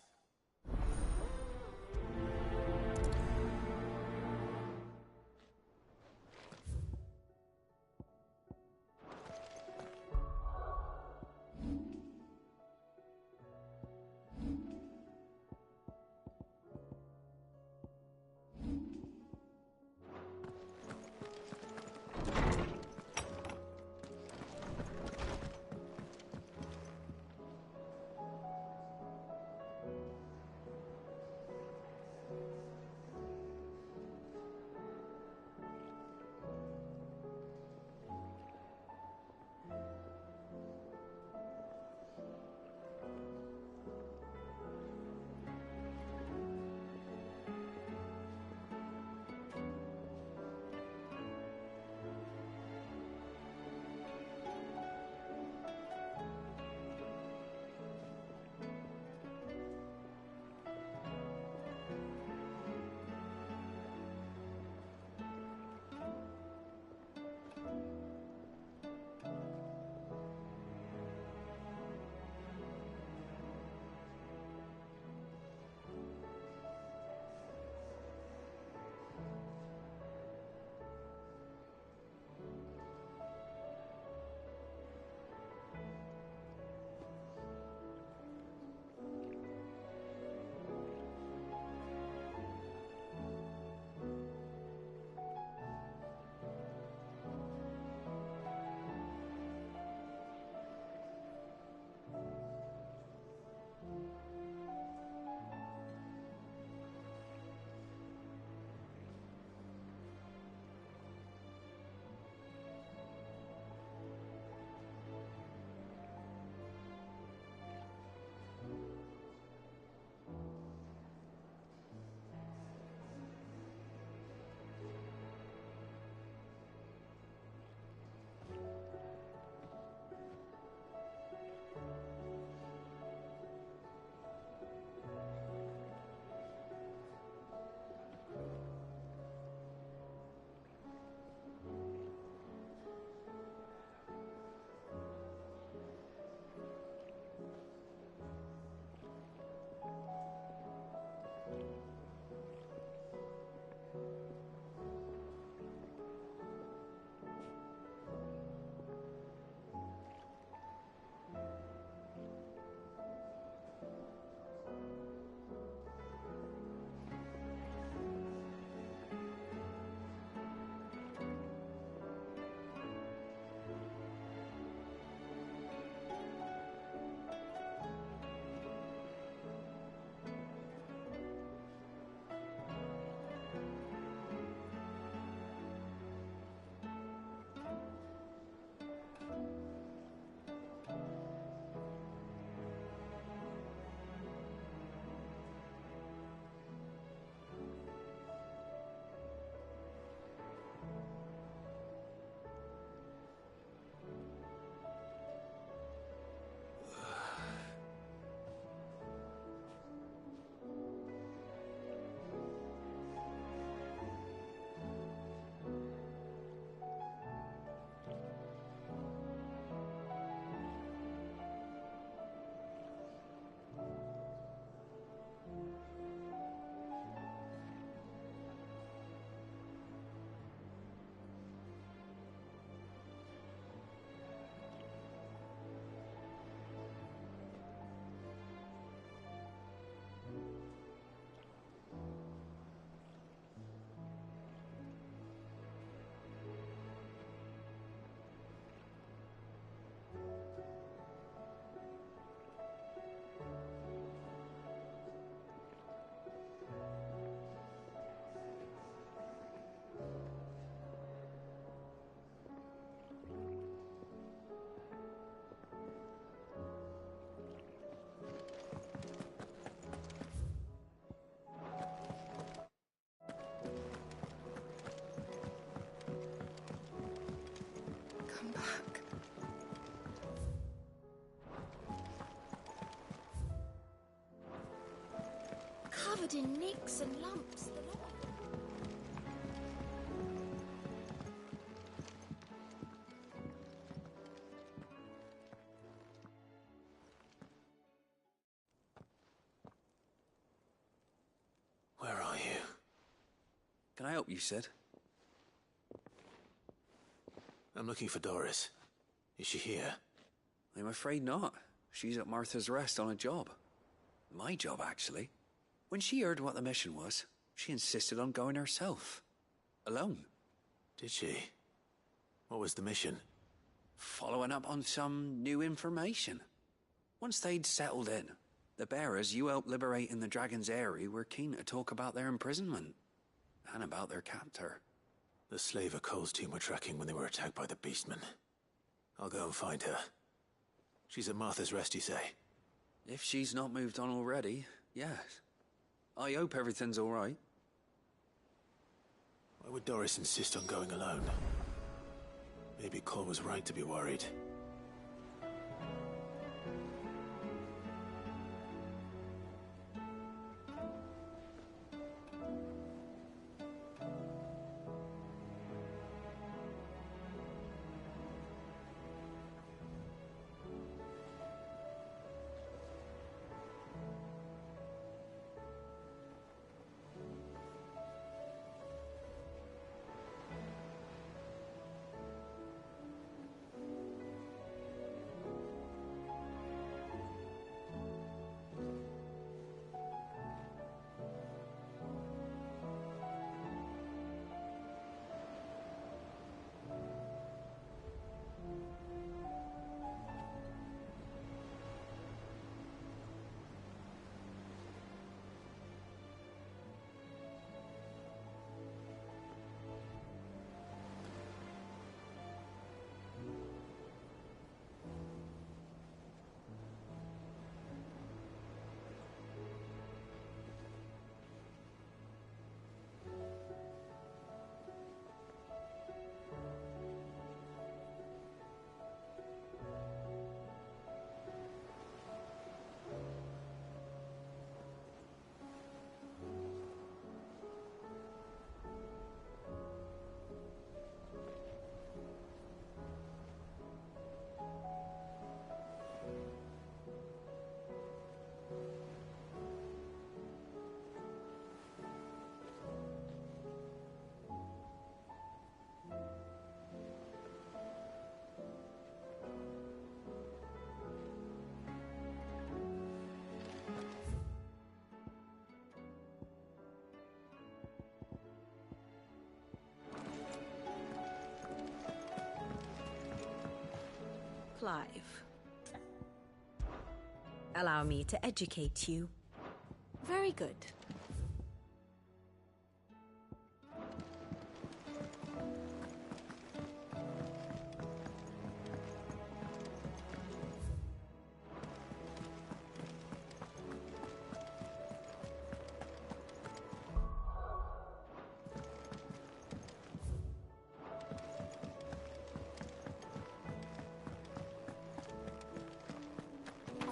Fuck. Covered in nicks and lumps. The lot. Where are you? Can I help you, Sid? I'm looking for Doris. Is she here? I'm afraid not. She's at Martha's Rest on a job. My job, actually. When she heard what the mission was, she insisted on going herself. Alone. Did she? What was the mission? Following up on some new information. Once they'd settled in, the bearers you helped liberate in the Dragon's Eyrie were keen to talk about their imprisonment. And about their captor. The slaver Cole's team were tracking when they were attacked by the Beastmen. I'll go and find her. She's at Martha's Rest, you say? If she's not moved on already, yes. I hope everything's all right. Why would Doris insist on going alone? Maybe Cole was right to be worried. Clive. Allow me to educate you. Very good.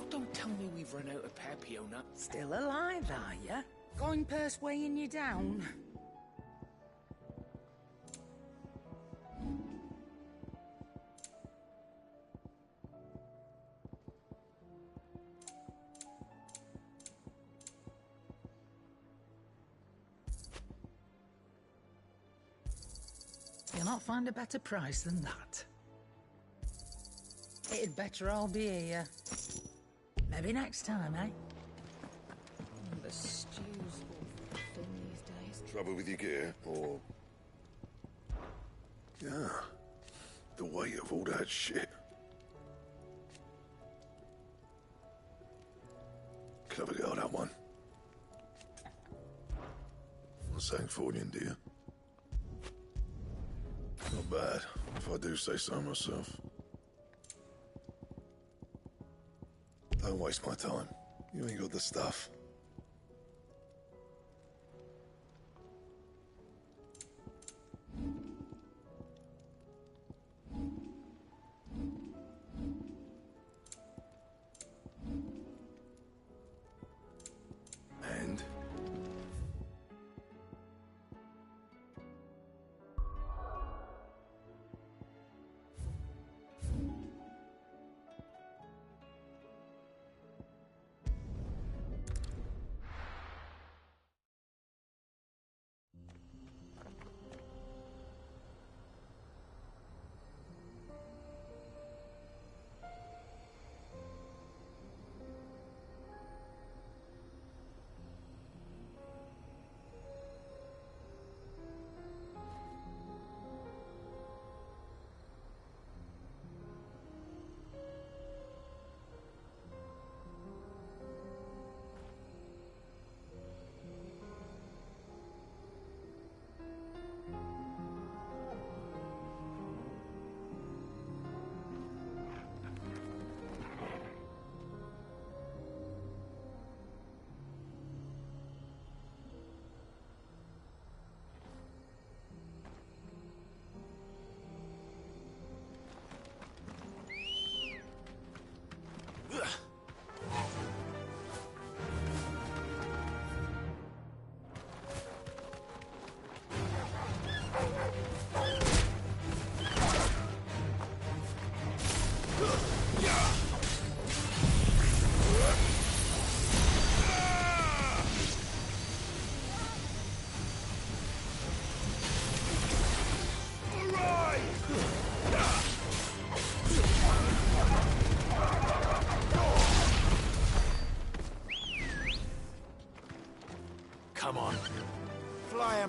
Don't tell me we've run out of Papiona. Still alive, are you? Coin purse weighing you down? You'll not find a better price than that. It'd better all be here. Maybe next time, eh? The stew's awful thin these days. Trouble with your gear, or... Yeah, the weight of all that shit. Clever girl, that one. What's saying fortune, dear? Not bad, if I do say so myself. Don't waste my time. You ain't got the stuff.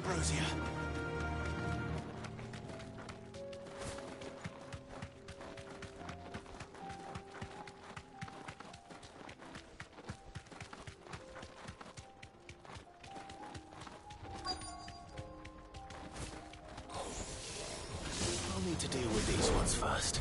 ambrosia. I'll need to deal with these ones first.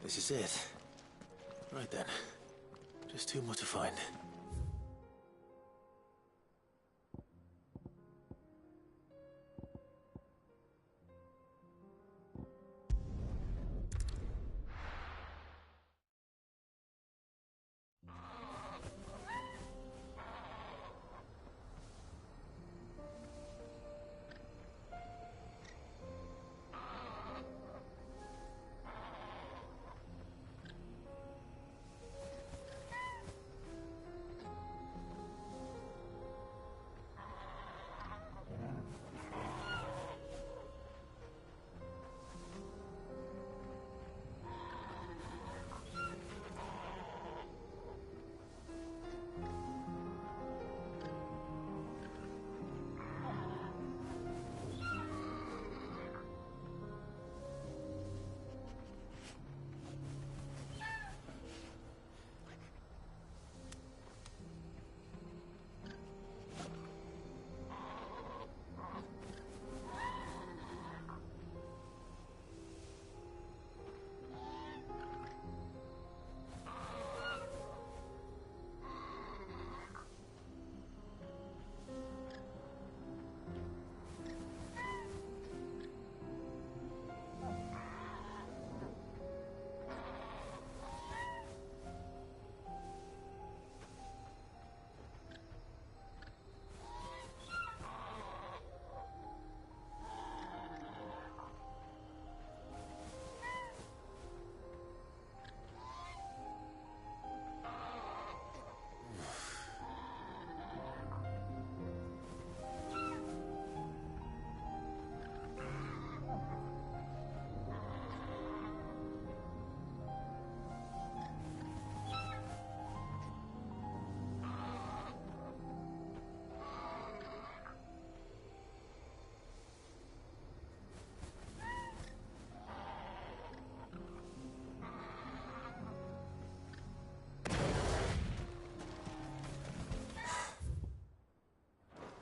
This is it. Right then. Just two more to find.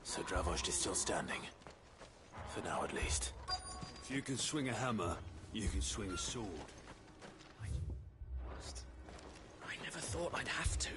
So Dravost is still standing. For now, at least. If you can swing a hammer, you can swing a sword. I never thought I'd have to.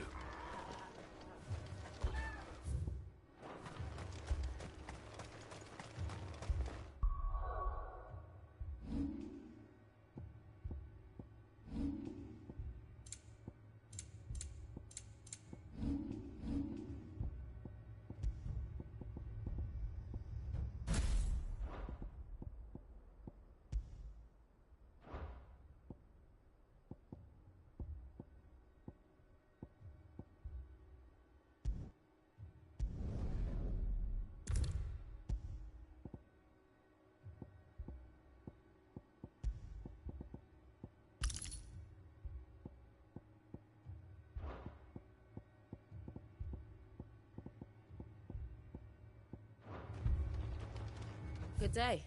Good day.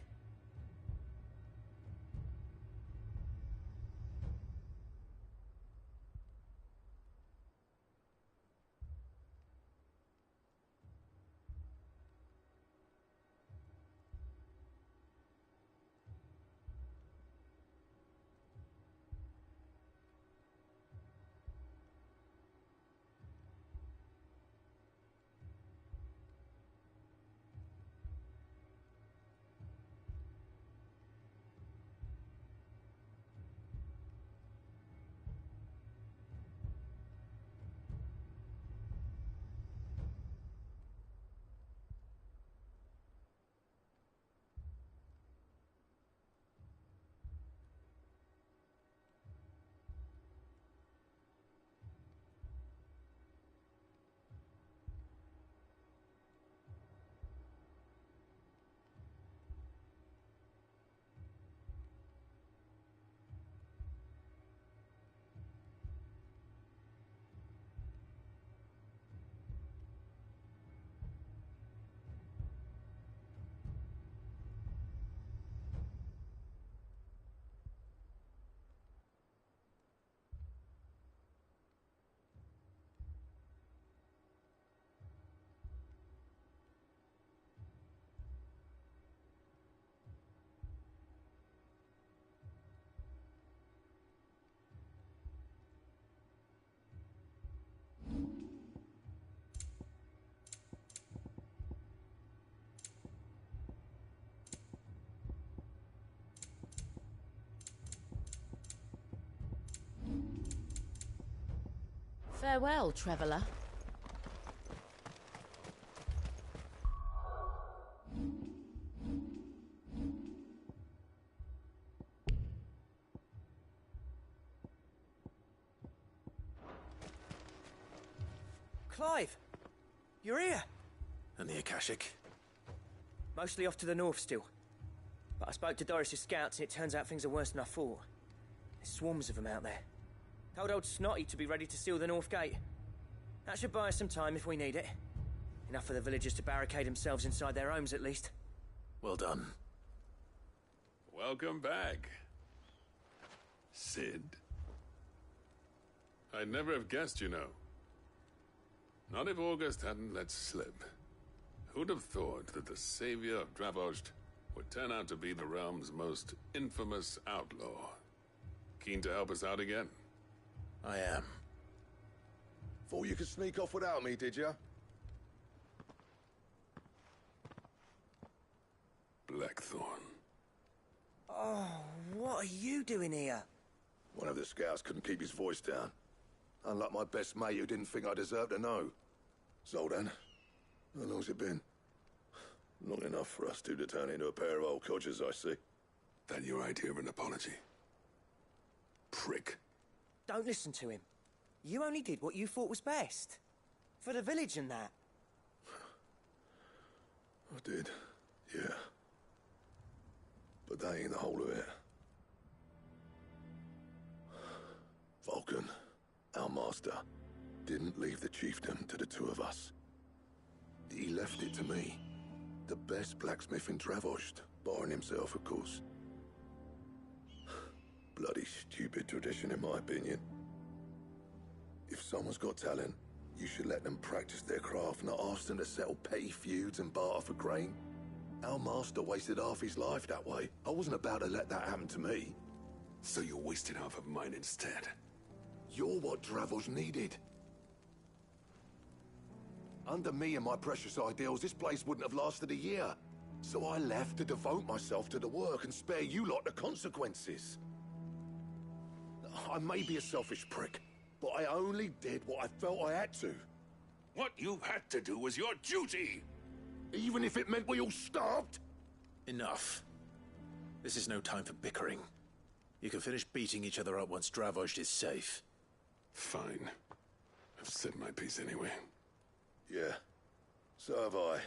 Farewell, traveller. Clive! You're here! And the Akashic? Mostly off to the north still. But I spoke to Doris's scouts and it turns out things are worse than I thought. There's swarms of them out there. Told old Snotty to be ready to seal the north gate. That should buy us some time if we need it. Enough for the villagers to barricade themselves inside their homes at least. Well done. Welcome back, Sid. I'd never have guessed, you know. Not if August hadn't let slip. Who'd have thought that the savior of Dravost would turn out to be the realm's most infamous outlaw? Keen to help us out again? I am. Thought you could sneak off without me, did you? Blackthorn. Oh, what are you doing here? One of the scouts couldn't keep his voice down. Unlike my best mate who didn't think I deserved to know. Zoltan, how long's it been? Long enough for us two to turn into a pair of old codgers, I see. That your idea of an apology? Prick. Don't listen to him. You only did what you thought was best. For the village and that. I did, yeah. But that ain't the whole of it. Vulcan, our master, didn't leave the chiefdom to the two of us. He left it to me. The best blacksmith in Dravost, barring himself, of course. Bloody stupid tradition, in my opinion. If someone's got talent, you should let them practice their craft, not ask them to settle petty feuds and barter for grain. Our master wasted half his life that way. I wasn't about to let that happen to me. So you wasted half of mine instead. You're what Dravost needed. Under me and my precious ideals, this place wouldn't have lasted a year. So I left to devote myself to the work and spare you lot the consequences. I may be a selfish prick, but I only did what I felt I had to. What you had to do was your duty! Even if it meant we all starved? Enough. This is no time for bickering. You can finish beating each other up once Dravost is safe. Fine. I've said my piece anyway. Yeah, so have I.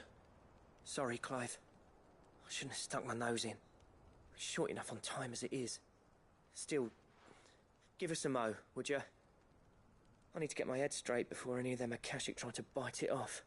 Sorry, Clive. I shouldn't have stuck my nose in. We're short enough on time as it is. Still, give us a mo, would you? I need to get my head straight before any of them Akashic try to bite it off.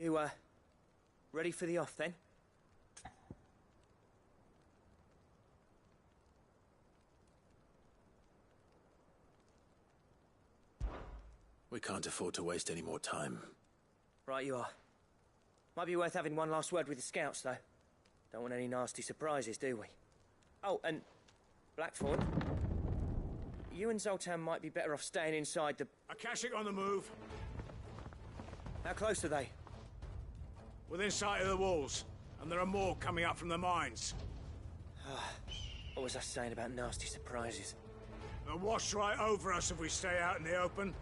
You, ready for the off, then? We can't afford to waste any more time. Right you are. Might be worth having one last word with the scouts, though. Don't want any nasty surprises, do we? Oh, and Blackthorn, you and Zoltan might be better off staying inside the... Akashic on the move. How close are they? Within sight of the walls. And there are more coming up from the mines. What was I saying about nasty surprises? They'll wash right over us if we stay out in the open.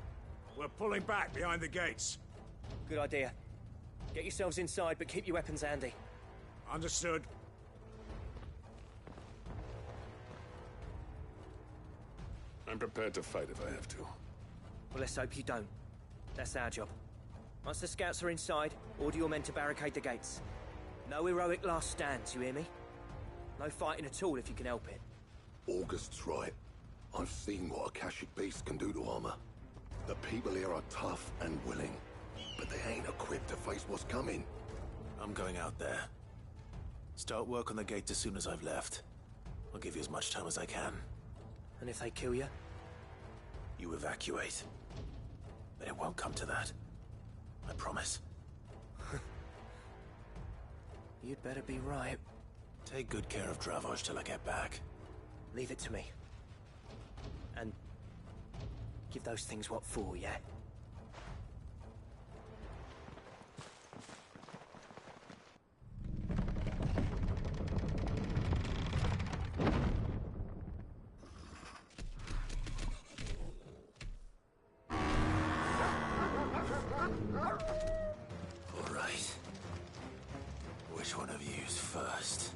We're pulling back behind the gates. Good idea. Get yourselves inside, but keep your weapons handy. Understood. I'm prepared to fight if I have to. Well, let's hope you don't. That's our job. Once the scouts are inside, order your men to barricade the gates. No heroic last stands, you hear me? No fighting at all if you can help it. August's right. I've seen what Akashic beasts can do to armor. The people here are tough and willing, but they ain't equipped to face what's coming. I'm going out there. Start work on the gate as soon as I've left. I'll give you as much time as I can. And if they kill you? You evacuate. But it won't come to that. I promise. You'd better be right. Take good care of Dravoj till I get back. Leave it to me. And give those things what for, yeah? All right. Which one of you's first?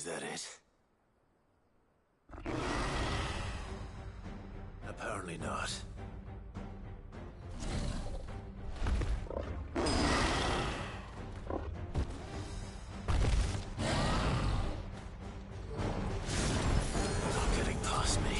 Is that it? Apparently not. Not getting past me.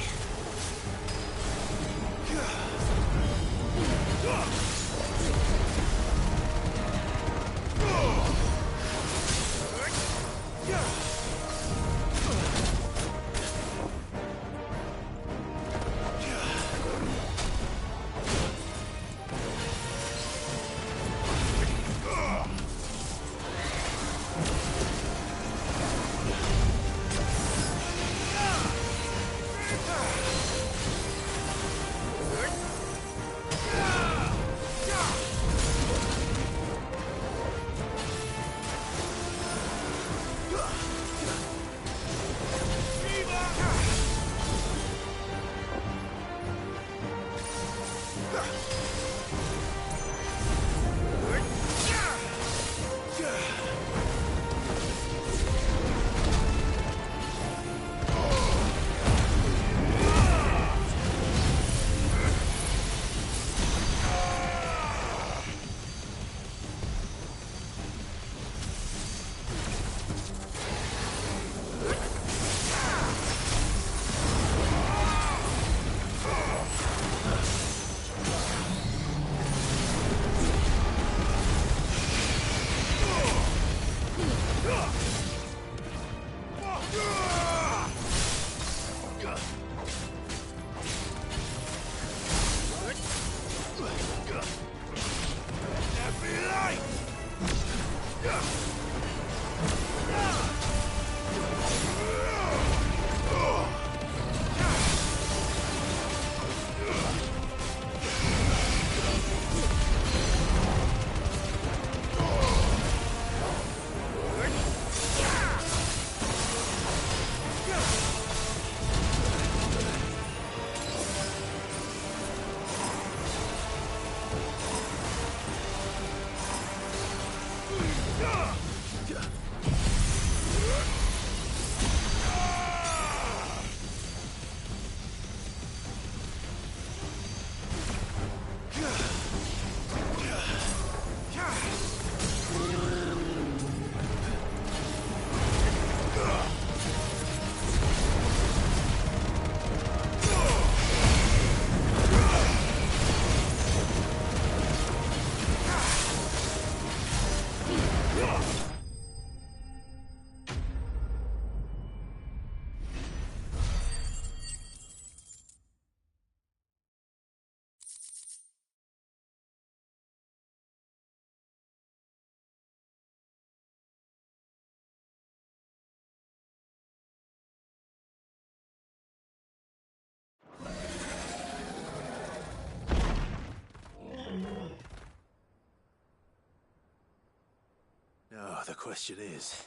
Now, the question is,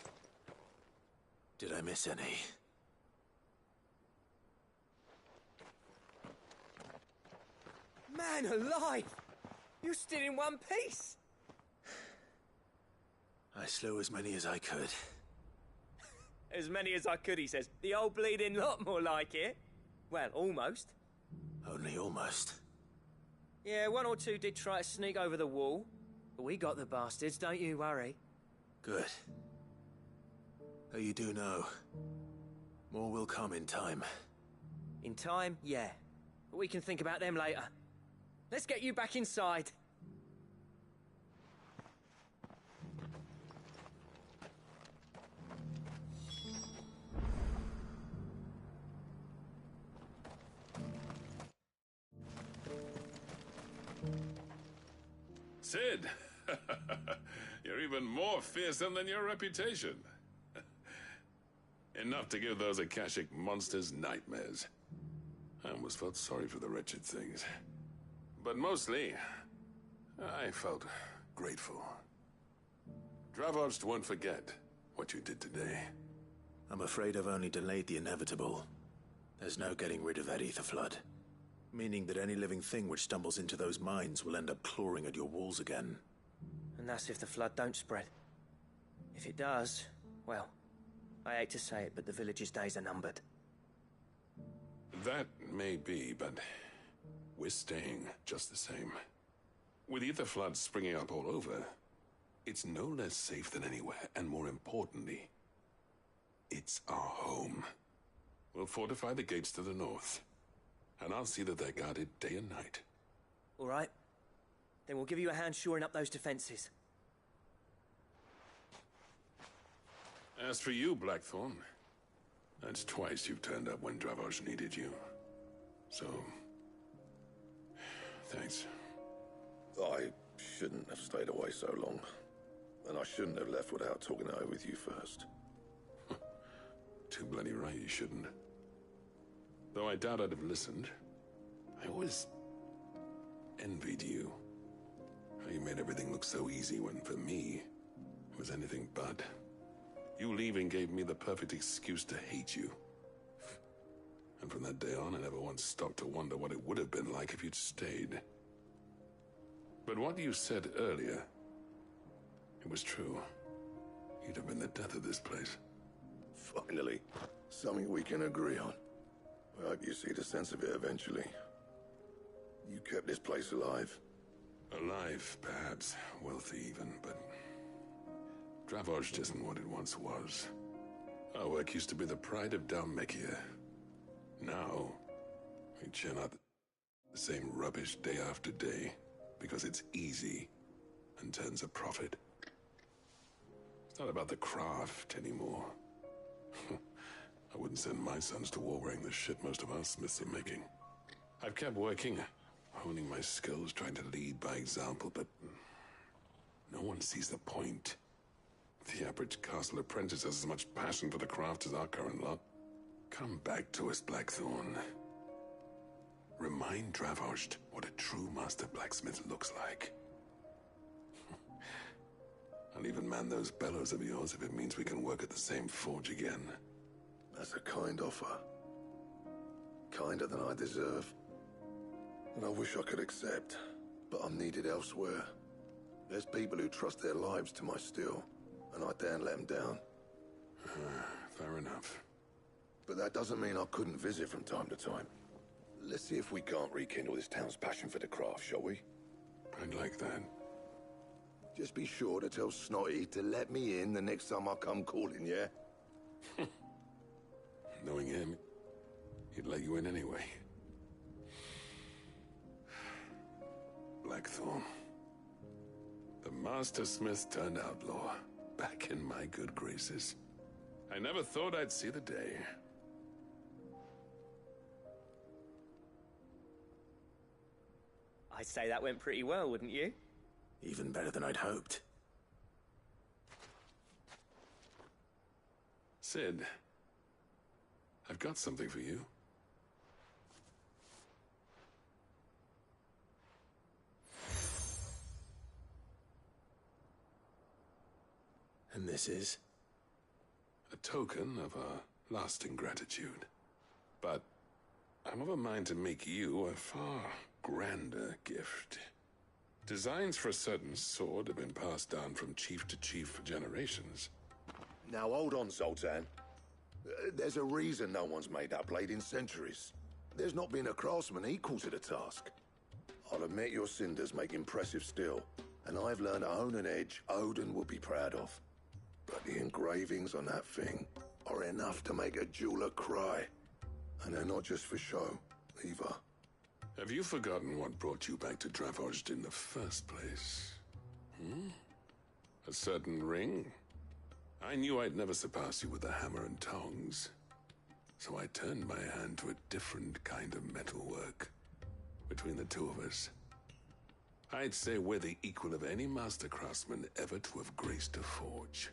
did I miss any? Man alive! You're still in one piece! I slew as many as I could. As many as I could, he says. The old bleeding lot, more like it. Well, almost. Only almost. Yeah, one or two did try to sneak over the wall. But we got the bastards, don't you worry. Good. Though you do know, more will come in time. In time, yeah. But we can think about them later. Let's get you back inside. Sid! You're even more fearsome than your reputation. Enough to give those Akashic monsters nightmares. I almost felt sorry for the wretched things. But mostly, I felt grateful. Dravost won't forget what you did today. I'm afraid I've only delayed the inevitable. There's no getting rid of that ether flood. Meaning that any living thing which stumbles into those mines will end up clawing at your walls again. And that's if the flood don't spread. If it does, well, I hate to say it, but the village's days are numbered. That may be, but we're staying just the same. With ether floods springing up all over, it's no less safe than anywhere, and more importantly, it's our home. We'll fortify the gates to the north, and I'll see that they're guarded day and night. All right. Then we'll give you a hand shoring up those defenses. As for you, Blackthorn, that's twice you've turned up when Dravos needed you. So, thanks. I shouldn't have stayed away so long. And I shouldn't have left without talking it over with you first. Too bloody right you shouldn't. Though I doubt I'd have listened. I always envied you. How you made everything look so easy when, for me, it was anything but. You leaving gave me the perfect excuse to hate you. And from that day on, I never once stopped to wonder what it would have been like if you'd stayed. But what you said earlier, it was true. You'd have been the death of this place. Finally, something we can agree on. I hope you see the sense of it eventually. You kept this place alive. Alive, perhaps. Wealthy even, but Dravos isn't what it once was. Our work used to be the pride of Dalmekia. Now, we churn out the same rubbish day after day because it's easy and turns a profit. It's not about the craft anymore. I wouldn't send my sons to war wearing the shit most of our smiths are making. I've kept working, honing my skills, trying to lead by example, but no one sees the point. The average castle apprentice has as much passion for the craft as our current lot. Come back to us, Blackthorn. Remind Dravos what a true master blacksmith looks like. I'll even man those bellows of yours if it means we can work at the same forge again. That's a kind offer. Kinder than I deserve. And I wish I could accept, but I'm needed elsewhere. There's people who trust their lives to my steel, and I daren't let them down. Fair enough. But that doesn't mean I couldn't visit from time to time. Let's see if we can't rekindle this town's passion for the craft, shall we? I'd like that. Just be sure to tell Snotty to let me in the next time I come calling, yeah? Knowing him, he'd let you in anyway. Blackthorn. The Master Smith turned outlaw, back in my good graces. I never thought I'd see the day. I'd say that went pretty well, wouldn't you? Even better than I'd hoped. Sid, I've got something for you. And this is? A token of our lasting gratitude. But I'm of a mind to make you a far grander gift. Designs for a certain sword have been passed down from chief to chief for generations. Now hold on, Zoltan. There's a reason no one's made that blade in centuries. There's not been a craftsman equal to the task. I'll admit your cinders make impressive steel, and I've learned to own an edge Odin will be proud of. But the engravings on that thing are enough to make a jeweler cry. And they're not just for show, either. Have you forgotten what brought you back to Dravos in the first place? A certain ring? I knew I'd never surpass you with the hammer and tongs. So I turned my hand to a different kind of metalwork. Between the two of us, I'd say we're the equal of any master craftsman ever to have graced a forge.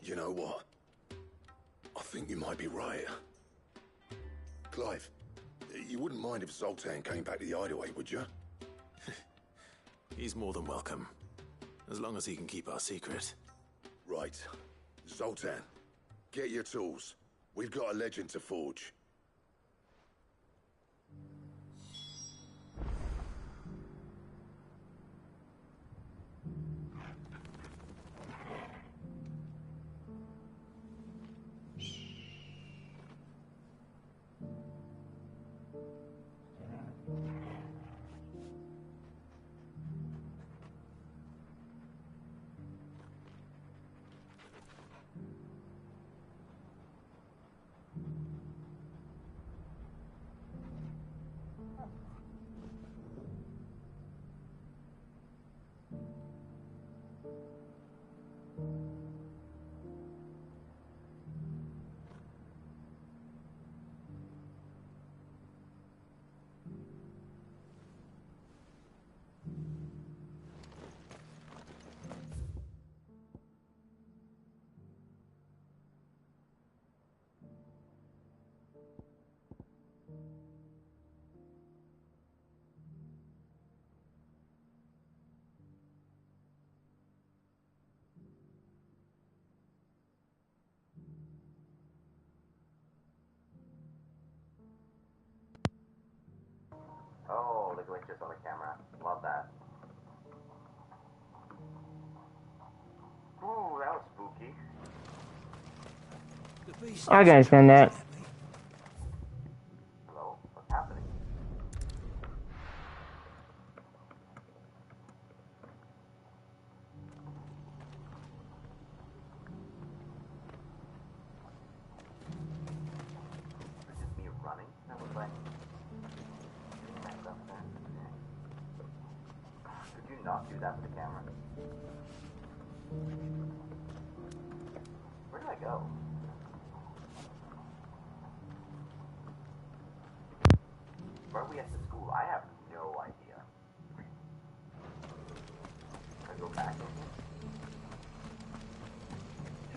You know what? I think you might be right. Clive, you wouldn't mind if Zoltan came back to the hideaway, would you? He's more than welcome. As long as he can keep our secret. Right. Zoltan, get your tools. We've got a legend to forge. glitches on the camera. Love that. Ooh, that was spooky. I can understand that. Hello? What's happening? Is it me running? That was like... Could you not do that with the camera? Where did I go? Where are we at the school? I have no idea. Can I go back in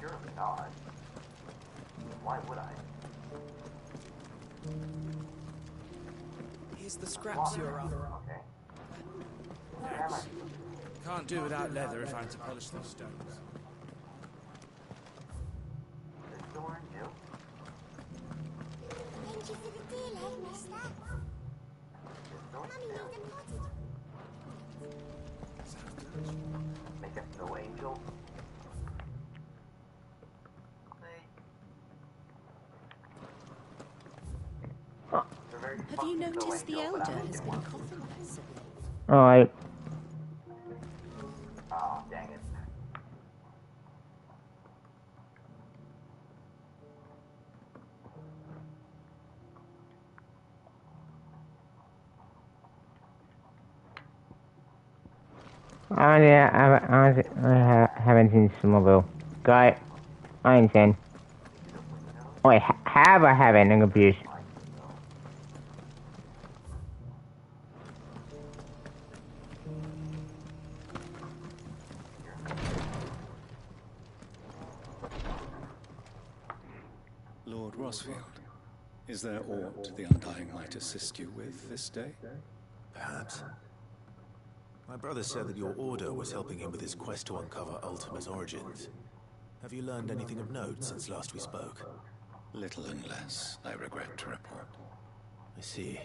here? Surely not. Why would I? Here's the scraps you're on. Okay. Where am I? Can't do without leather if I'm to polish these stones. This door new? Thank you for the deal, headmaster. Mummy made a pottage. Make a snow angel. Have you noticed the elder has been coughing less of late? Alright. Oh, dang it. I haven't seen Smallville. Got it. I understand. Wait, have or haven't? I'm confused. Lord Rosfield, is there aught the Undying might assist you with this day? Perhaps. My brother said that your order was helping him with his quest to uncover Ultima's origins. Have you learned anything of note since last we spoke? Little and less, I regret to report. I see.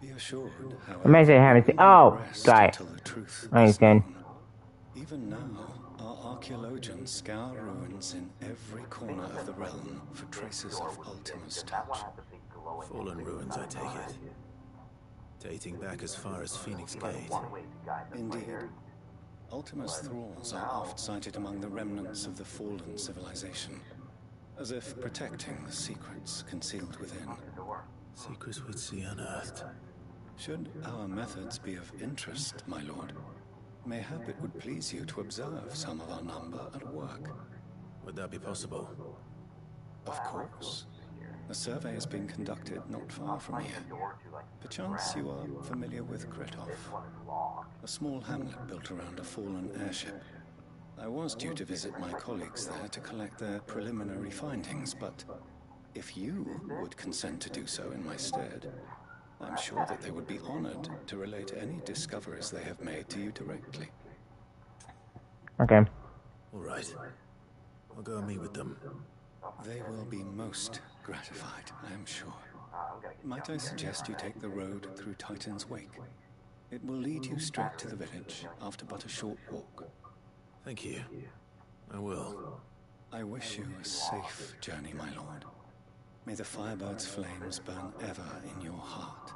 Be assured, however, I may say I haven't seen. Oh, got it. until the truth I understand. Even now, our archaeologians scour ruins in every corner of the realm for traces of Ultima's touch. Fallen ruins, I take it. Dating back as far as Phoenix Gate. Indeed. Ultima's thralls are oft sighted among the remnants of the fallen civilization, as if protecting the secrets concealed within. Secrets we'd see unearthed. Should our methods be of interest, my lord, mayhap it would please you to observe some of our number at work. Would that be possible? Of course. A survey is being conducted not far from here. Perchance you are familiar with Kretov, a small hamlet built around a fallen airship. I was due to visit my colleagues there to collect their preliminary findings, but if you would consent to do so in my stead, I'm sure that they would be honored to relate any discoveries they have made to you directly. Okay. All right. I'll go and meet with them. They will be most gratified, I am sure. Might I suggest you take the road through Titan's Wake? It will lead you straight to the village after but a short walk. Thank you. I will. I wish you a safe journey, my lord. May the Firebird's flames burn ever in your heart.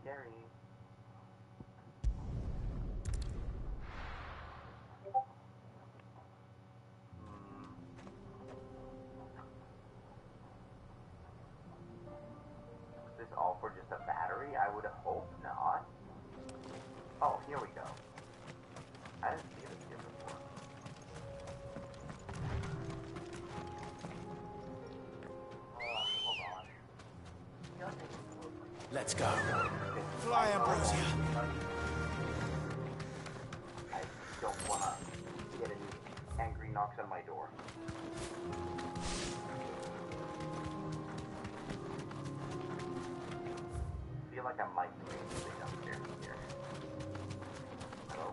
Gary. Is this all for just a battery? I would hope not. Oh, here we go. I didn't see this here before. Hold on. Let's go. Fly, Ambrosia. I don't want to get any angry knocks on my door. I feel like I might be able to stay downstairs here. Hello?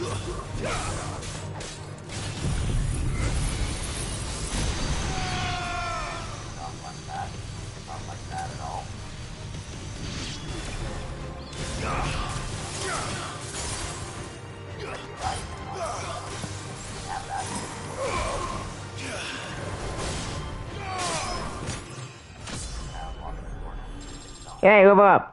Not like that at all. Have that. Hey, move up.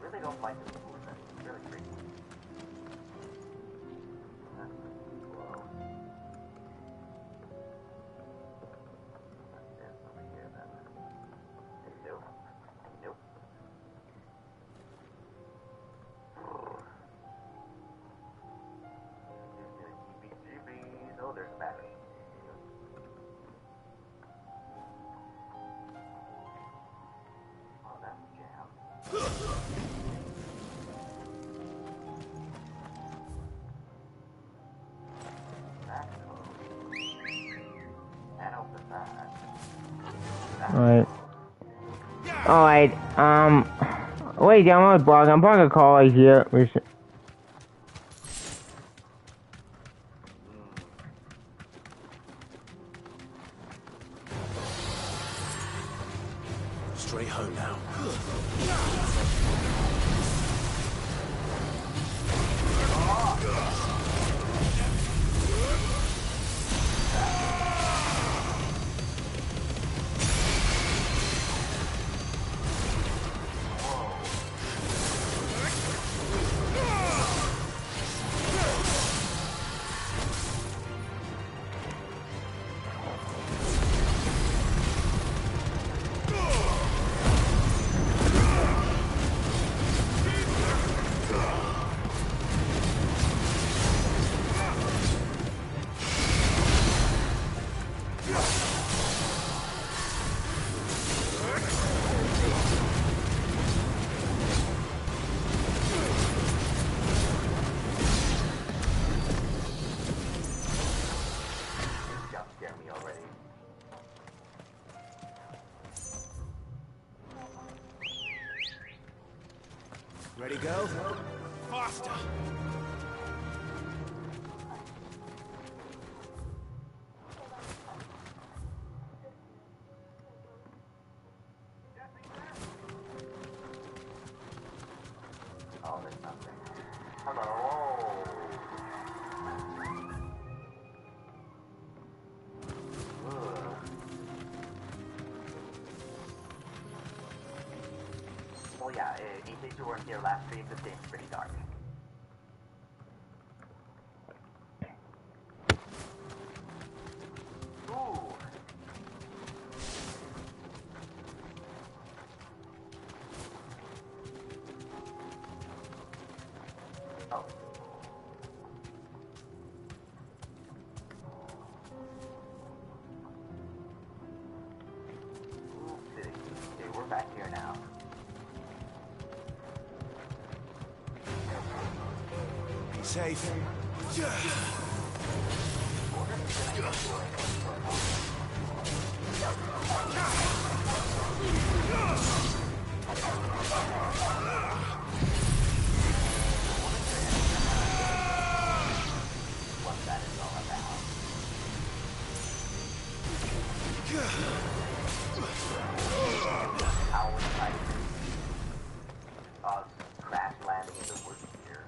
Really don't like this movement. It's really creepy. Whoa. What's this over here then? Nope. Nope. Oh, there's a battery. Oh, that's jam. That's close. And open that. Alright. Alright, wait, I'm on blog. I'm probably gonna call right here. We should... Straight home now. Ready, go? Faster! Oh, there's something. Hello. Oh yeah, in case you weren't here last stream, this game's pretty dark. Ooh. Oh. Okay, we're back here now. Safe. What that is all about. How would I crash landing in the woods here?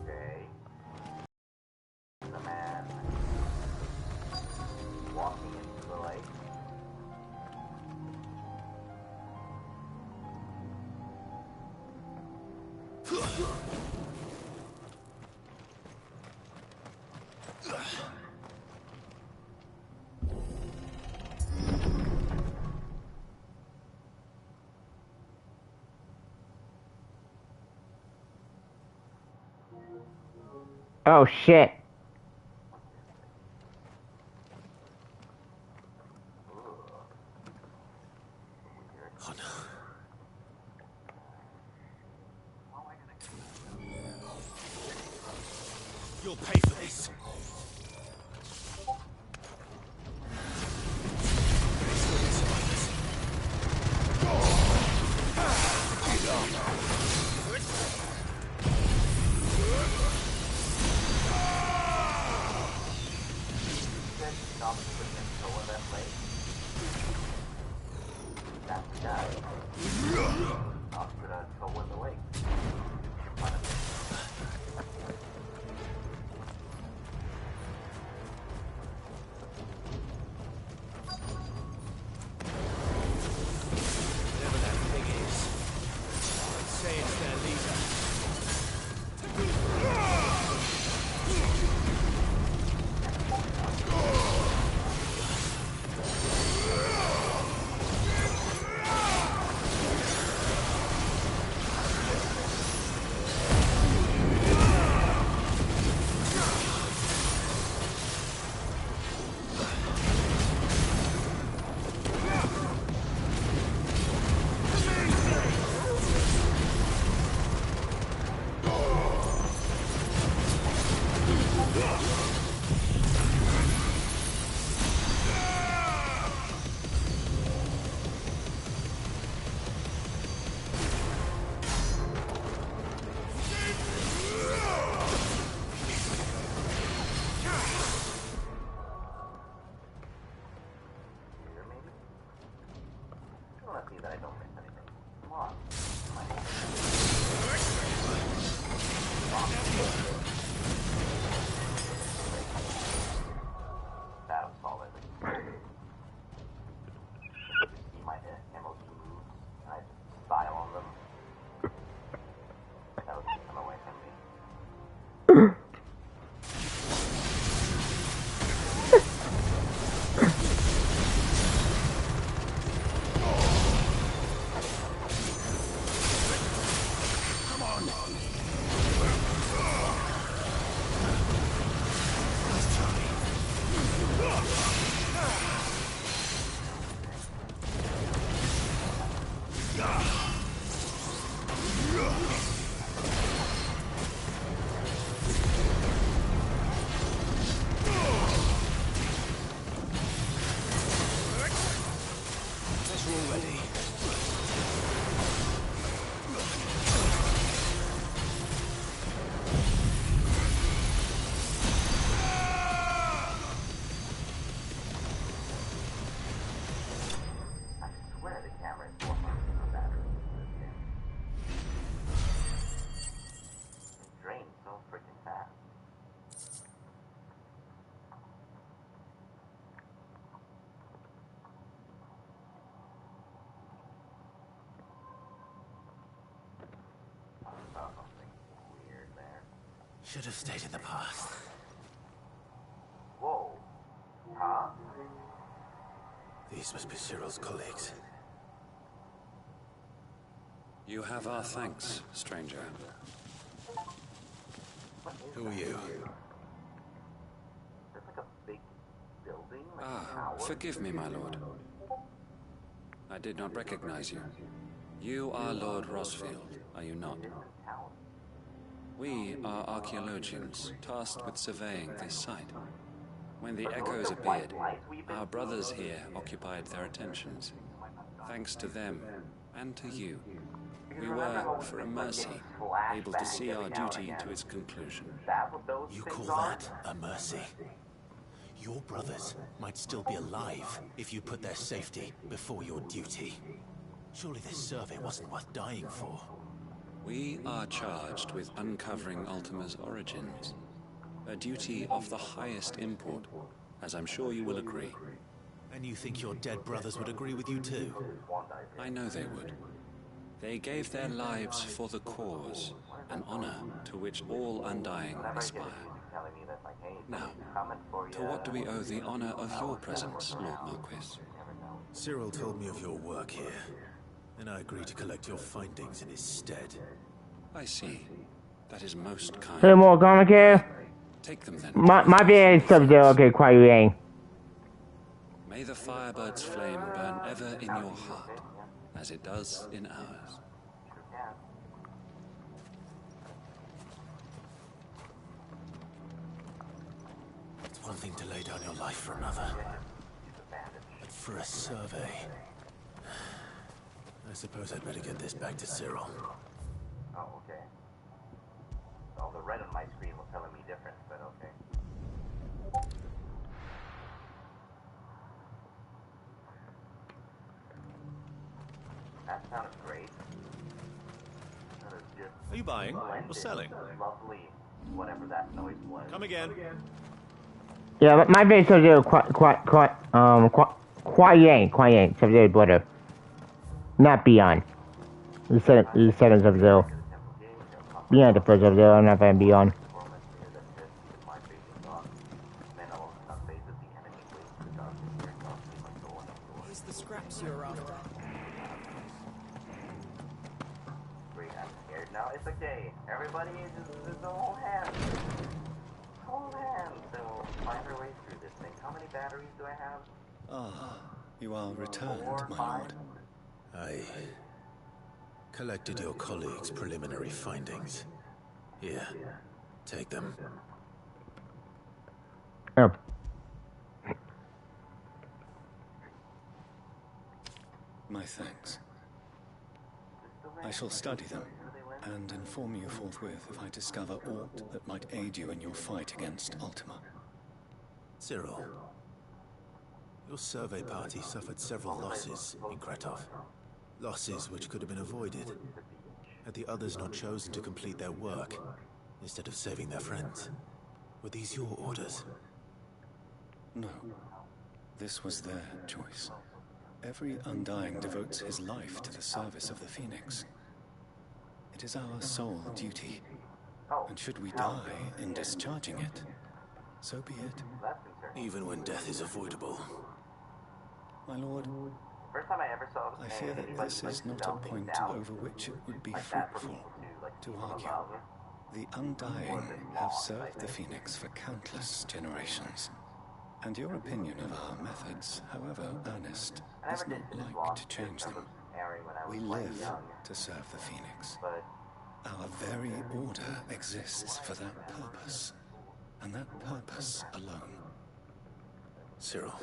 Okay. The man walking into the lake. Oh shit. Oh no. You'll pay for this. Should have stayed in the past. Whoa. Huh? These must be Cyril's colleagues. You have our thanks, stranger. Who are you? There's like a big building. Forgive me, my lord. I did not recognize you. You are Lord Rosfield, are you not? We are archaeologians, tasked with surveying this site. When the echoes appeared, our brothers here occupied their attentions. Thanks to them, and to you, we were, for a mercy, able to see our duty to its conclusion. You call that a mercy? Your brothers might still be alive if you put their safety before your duty. Surely this survey wasn't worth dying for. We are charged with uncovering Ultima's origins. A duty of the highest import, as I'm sure you will agree. And you think your dead brothers would agree with you too? I know they would. They gave their lives for the cause, an honor to which all Undying aspire. Now, to what do we owe the honor of your presence, Lord Marquis? Cyril told me of your work here, and I agreed to collect your findings in his stead. I see. That is most kind. Hello, more comic here. Take them then. My being Sub-Zero, okay, quite right. May the Firebird's flame burn ever in your heart, as it does in ours. One thing to lay down your life for another. But for a survey... I suppose I'd better get this back to Cyril. Oh, okay. All the red on my screen was telling me different, but okay. That sounded great. That is just Are you buying or selling? lovely, whatever that noise was. Come again. Yeah, but my base Sub-Zero quiet Sub-Zero brother. Not Beyond. You said Sub-Zero. Beyond the first Sub-Zero, I'm not fan Beyond. Here's the scraps you're after. Great, I'm scared now. It's okay. Everybody just hold hands. Hold hands, and we'll find our way through this thing. How many batteries do I have? Ah, you are returned, my lord. I collected your colleagues' preliminary findings. Here, take them. Oh. My thanks. I shall study them and inform you forthwith if I discover aught that might aid you in your fight against Ultima. Cyril, your survey party suffered several losses in Kretov. Losses which could have been avoided had the others not chosen to complete their work instead of saving their friends. Were these your orders? No. This was their choice. Every Undying devotes his life to the service of the Phoenix. It is our sole duty, and should we die in discharging it, so be it. Even when death is avoidable. My lord, First time I ever saw I fear that this is not a point over which it would be fruitful to argue. The Undying have served the Phoenix for countless generations, and your opinion of our methods, however earnest, is not like to change them. We live to serve the Phoenix. Our very order exists for that purpose, and that purpose alone. Cyril,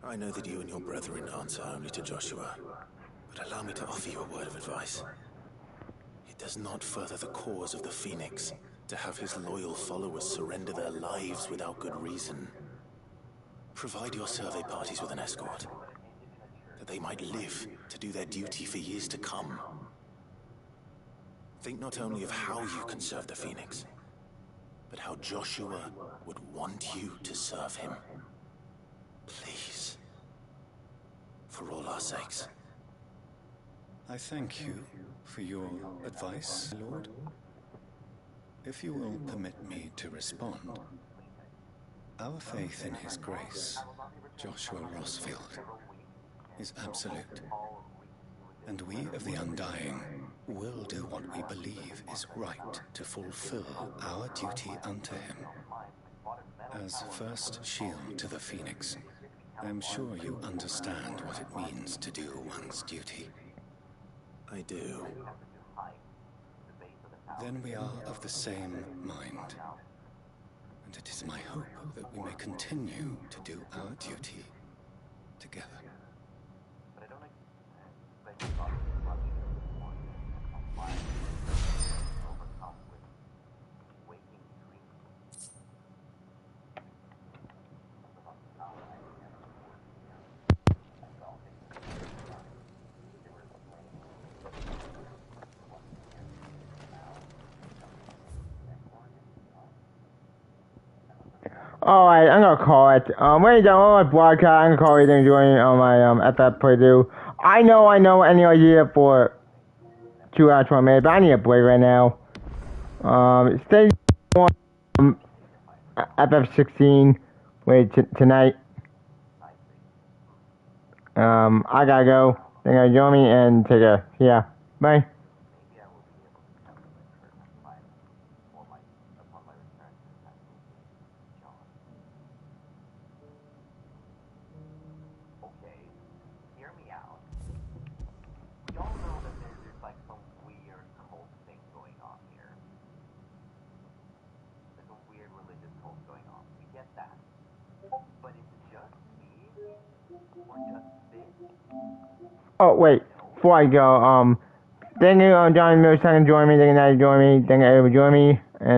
I know that you and your brethren answer only to Joshua, but allow me to offer you a word of advice. It does not further the cause of the Phoenix to have his loyal followers surrender their lives without good reason. Provide your survey parties with an escort, that they might live to do their duty for years to come. Think not only of how you can serve the Phoenix, but how Joshua would want you to serve him. Please. For all our sakes. I thank you for your advice, Lord. If you will permit me to respond, our faith in his grace, Joshua Rossfield, is absolute. And we of the Undying will do what we believe is right to fulfill our duty unto him. As first shield to the Phoenix, I am sure you understand what it means to do one's duty. I do. Then we are of the same mind. And it is my hope that we may continue to do our duty together. Alright, I'm gonna call it. When you're done with my broadcast, I'm gonna call it and join on my FF playthrough. I know any idea for 2 hours 20 minutes, but I need a break right now. Stay on FF16 tonight. I gotta go. They're gonna join me and take care. Yeah. Bye. Weird religious cult going on. Oh, wait. Before I go, thank you, John Mills, for joining me. Thank you, Natalie, for joining me. Thank you, everyone, for joining me.